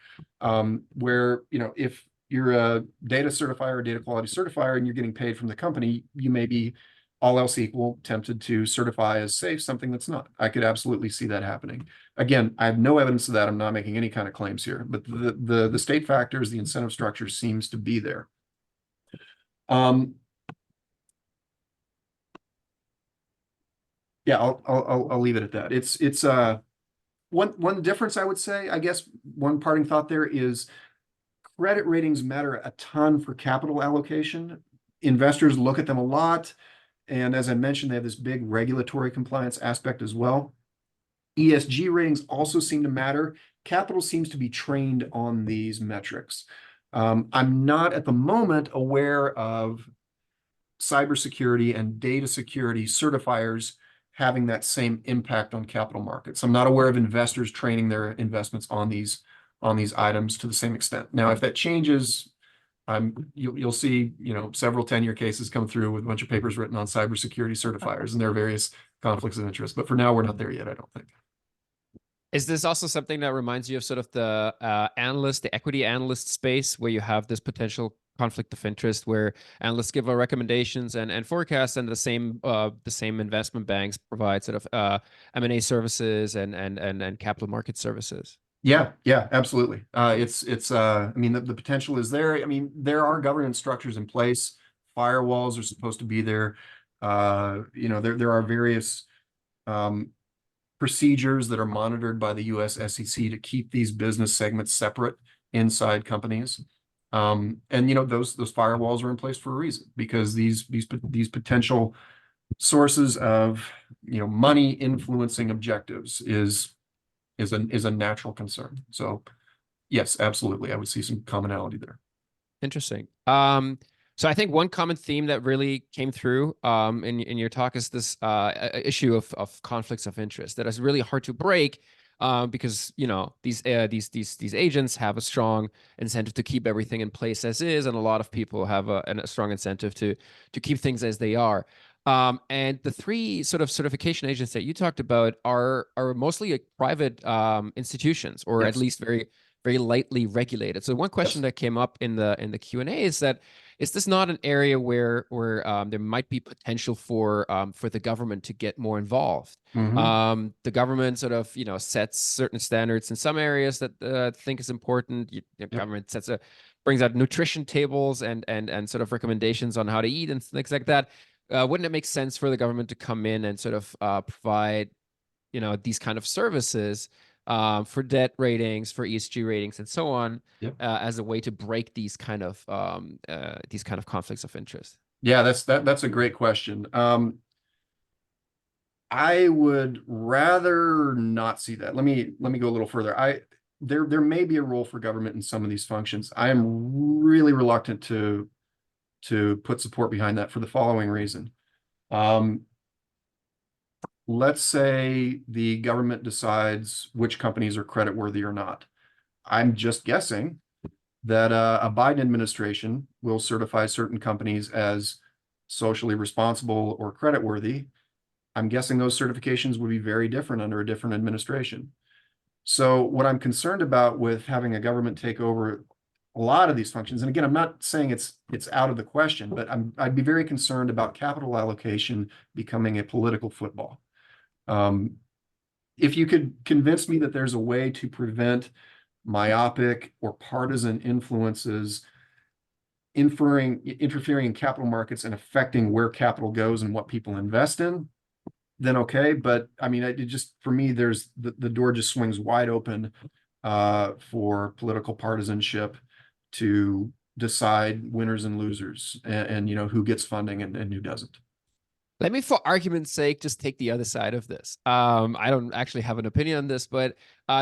where, if you're a data certifier or data quality certifier and you're getting paid from the company, you may be, all else equal, tempted to certify as safe something that's not. I could absolutely see that happening. Again, I have no evidence of that. I'm not making any kind of claims here, but the state factors, the incentive structure seems to be there. Yeah, I'll leave it at that. It's one difference I would say, I guess one parting thought there is credit ratings matter a ton for capital allocation. Investors look at them a lot. And as I mentioned, they have this big regulatory compliance aspect as well. ESG ratings also seem to matter. Capital seems to be trained on these metrics. I'm not at the moment aware of cybersecurity and data security certifiers having that same impact on capital markets. I'm not aware of investors training their investments on these items to the same extent. Now, if that changes, you'll see, several 10-year cases come through with a bunch of papers written on cybersecurity certifiers and their various conflicts of interest. But for now, we're not there yet, I don't think. Is this also something that reminds you of sort of the equity analyst space, where you have this potential conflict of interest, where analysts give recommendations and forecasts, and the same investment banks provide sort of M&A services and capital market services? Yeah, absolutely. I mean, the potential is there. I mean, there are governance structures in place. Firewalls are supposed to be there. There are various procedures that are monitored by the US SEC to keep these business segments separate inside companies. And those firewalls are in place for a reason, because these potential sources of money influencing objectives is a natural concern. So yes, absolutely, I would see some commonality there. Interesting. So I think one common theme that really came through in your talk is this issue of conflicts of interest that is really hard to break, because these agents have a strong incentive to keep everything in place as is, and a lot of people have a strong incentive to keep things as they are. And the three sort of certification agents that you talked about are mostly like private institutions, or Yes. at least very lightly regulated. So one question that came up in the Q&A is that, is this not an area where there might be potential for the government to get more involved? Mhm. The government sort of sets certain standards in some areas that I think is important. Government brings out nutrition tables and sort of recommendations on how to eat and things like that. Wouldn't it make sense for the government to come in and sort of provide these kind of services for debt ratings, for ESG ratings, and so on, as a way to break these kind of conflicts of interest? Yeah, that's a great question. I would rather not see that. Let me go a little further. There may be a role for government in some of these functions. I am really reluctant to put support behind that for the following reason. Let's say the government decides which companies are creditworthy or not. I'm just guessing that a Biden administration will certify certain companies as socially responsible or creditworthy. I'm guessing those certifications would be very different under a different administration. So what I'm concerned about with having a government take over a lot of these functions, and again, I'm not saying it's out of the question, but I'd be very concerned about capital allocation becoming a political football. If you could convince me that there's a way to prevent myopic or partisan influences interfering in capital markets and affecting where capital goes and what people invest in, then okay. But I mean, it just, for me, there's the door just swings wide open for political partisanship to decide winners and losers, and who gets funding and who doesn't. Let me, for argument's sake, just take the other side of this. I don't actually have an opinion on this, but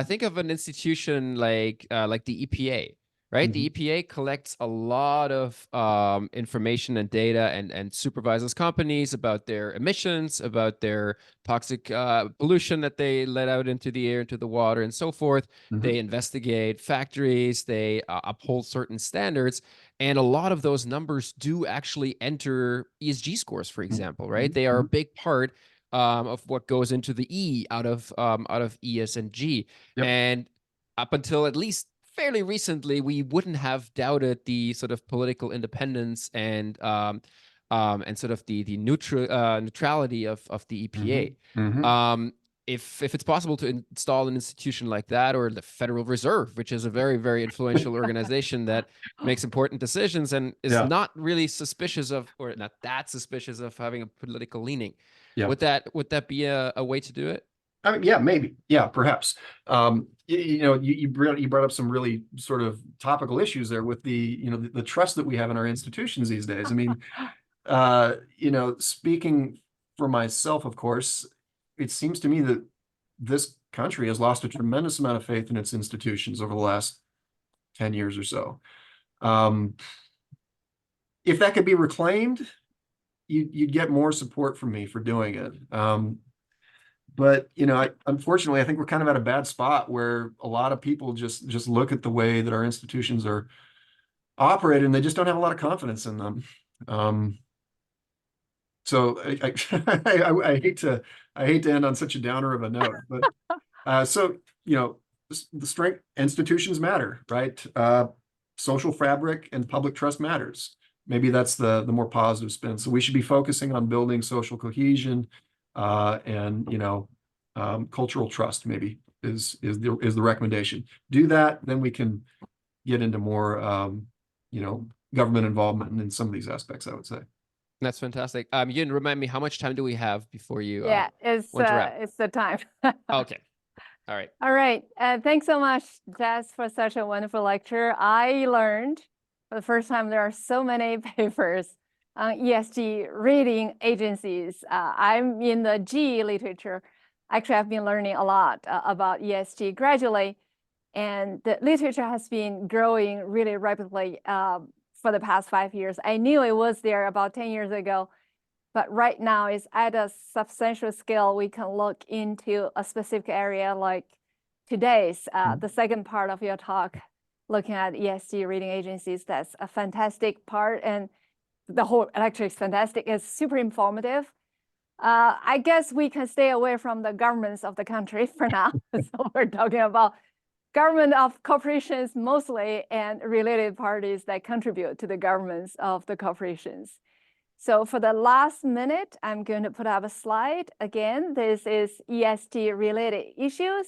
think of an institution like the EPA, right? The EPA collects a lot of information and data and supervises companies about their emissions, about their toxic pollution that they let out into the air, into the water, and so forth. They investigate factories, they uphold certain standards. And a lot of those numbers do actually enter ESG scores, for example, right? They are a big part of what goes into the E out of ES and G. And up until at least fairly recently, we wouldn't have doubted the sort of political independence and sort of the neutrality of the EPA. If it's possible to install an institution like that, or the Federal Reserve, which is a very, very influential organization that makes important decisions and is not really suspicious of, or not that suspicious of, having a political leaning, would that be a way to do it? I mean, yeah, maybe. Yeah, perhaps. You brought up some really sort of topical issues there with the trust that we have in our institutions these days. I mean, speaking for myself, of course, it seems to me that this country has lost a tremendous amount of faith in its institutions over the last 10 years or so. If that could be reclaimed, you'd get more support from me for doing it. But unfortunately, I think we're kind of at a bad spot where a lot of people just look at the way that our institutions are operated, and they just don't have a lot of confidence in them. So I hate to end on such a downer of a note, but so the strength institutions matter, right? Social fabric and public trust matters. Maybe that's the more positive spin. So we should be focusing on building social cohesion and cultural trust. Maybe is the recommendation. Do that, then we can get into more government involvement in some of these aspects, I would say. That's fantastic. Yun, remind me, how much time do we have before you Yeah, it's want to wrap? it's the time. Okay. All right. All right. Thanks so much, Jess, for such a wonderful lecture. I learned for the first time there are so many papers on ESG rating agencies. I'm in the GE literature. Actually, I've been learning a lot about ESG gradually, and the literature has been growing really rapidly for the past 5 years. I knew it was there about 10 years ago, but right now it's at a substantial scale. We can look into a specific area like today's, the second part of your talk, looking at ESG rating agencies. That's a fantastic part, and the whole lecture is fantastic. It's super informative. I guess we can stay away from the governments of the country for now. So we're talking about government of corporations mostly and related parties that contribute to the governments of the corporations. So for the last minute, I'm going to put up a slide. Again, this is ESG related issues.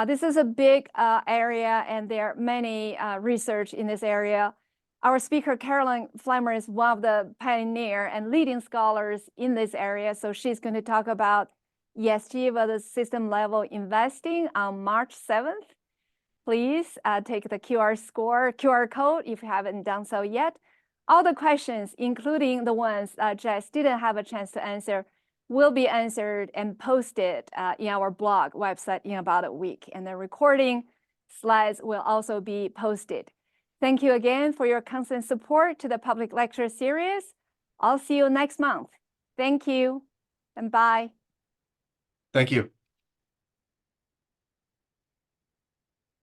This is a big area, and there are many research in this area. Our speaker, Caroline Flammer, is one of the pioneer and leading scholars in this area. So she's going to talk about ESG versus system level investing on March 7th. Please take the QR code if you haven't done so yet. All the questions, including the ones Jess didn't have a chance to answer, will be answered and posted in our blog website in about a week. And the recording slides will also be posted. Thank you again for your constant support to the public lecture series. I'll see you next month. Thank you and bye. Thank you.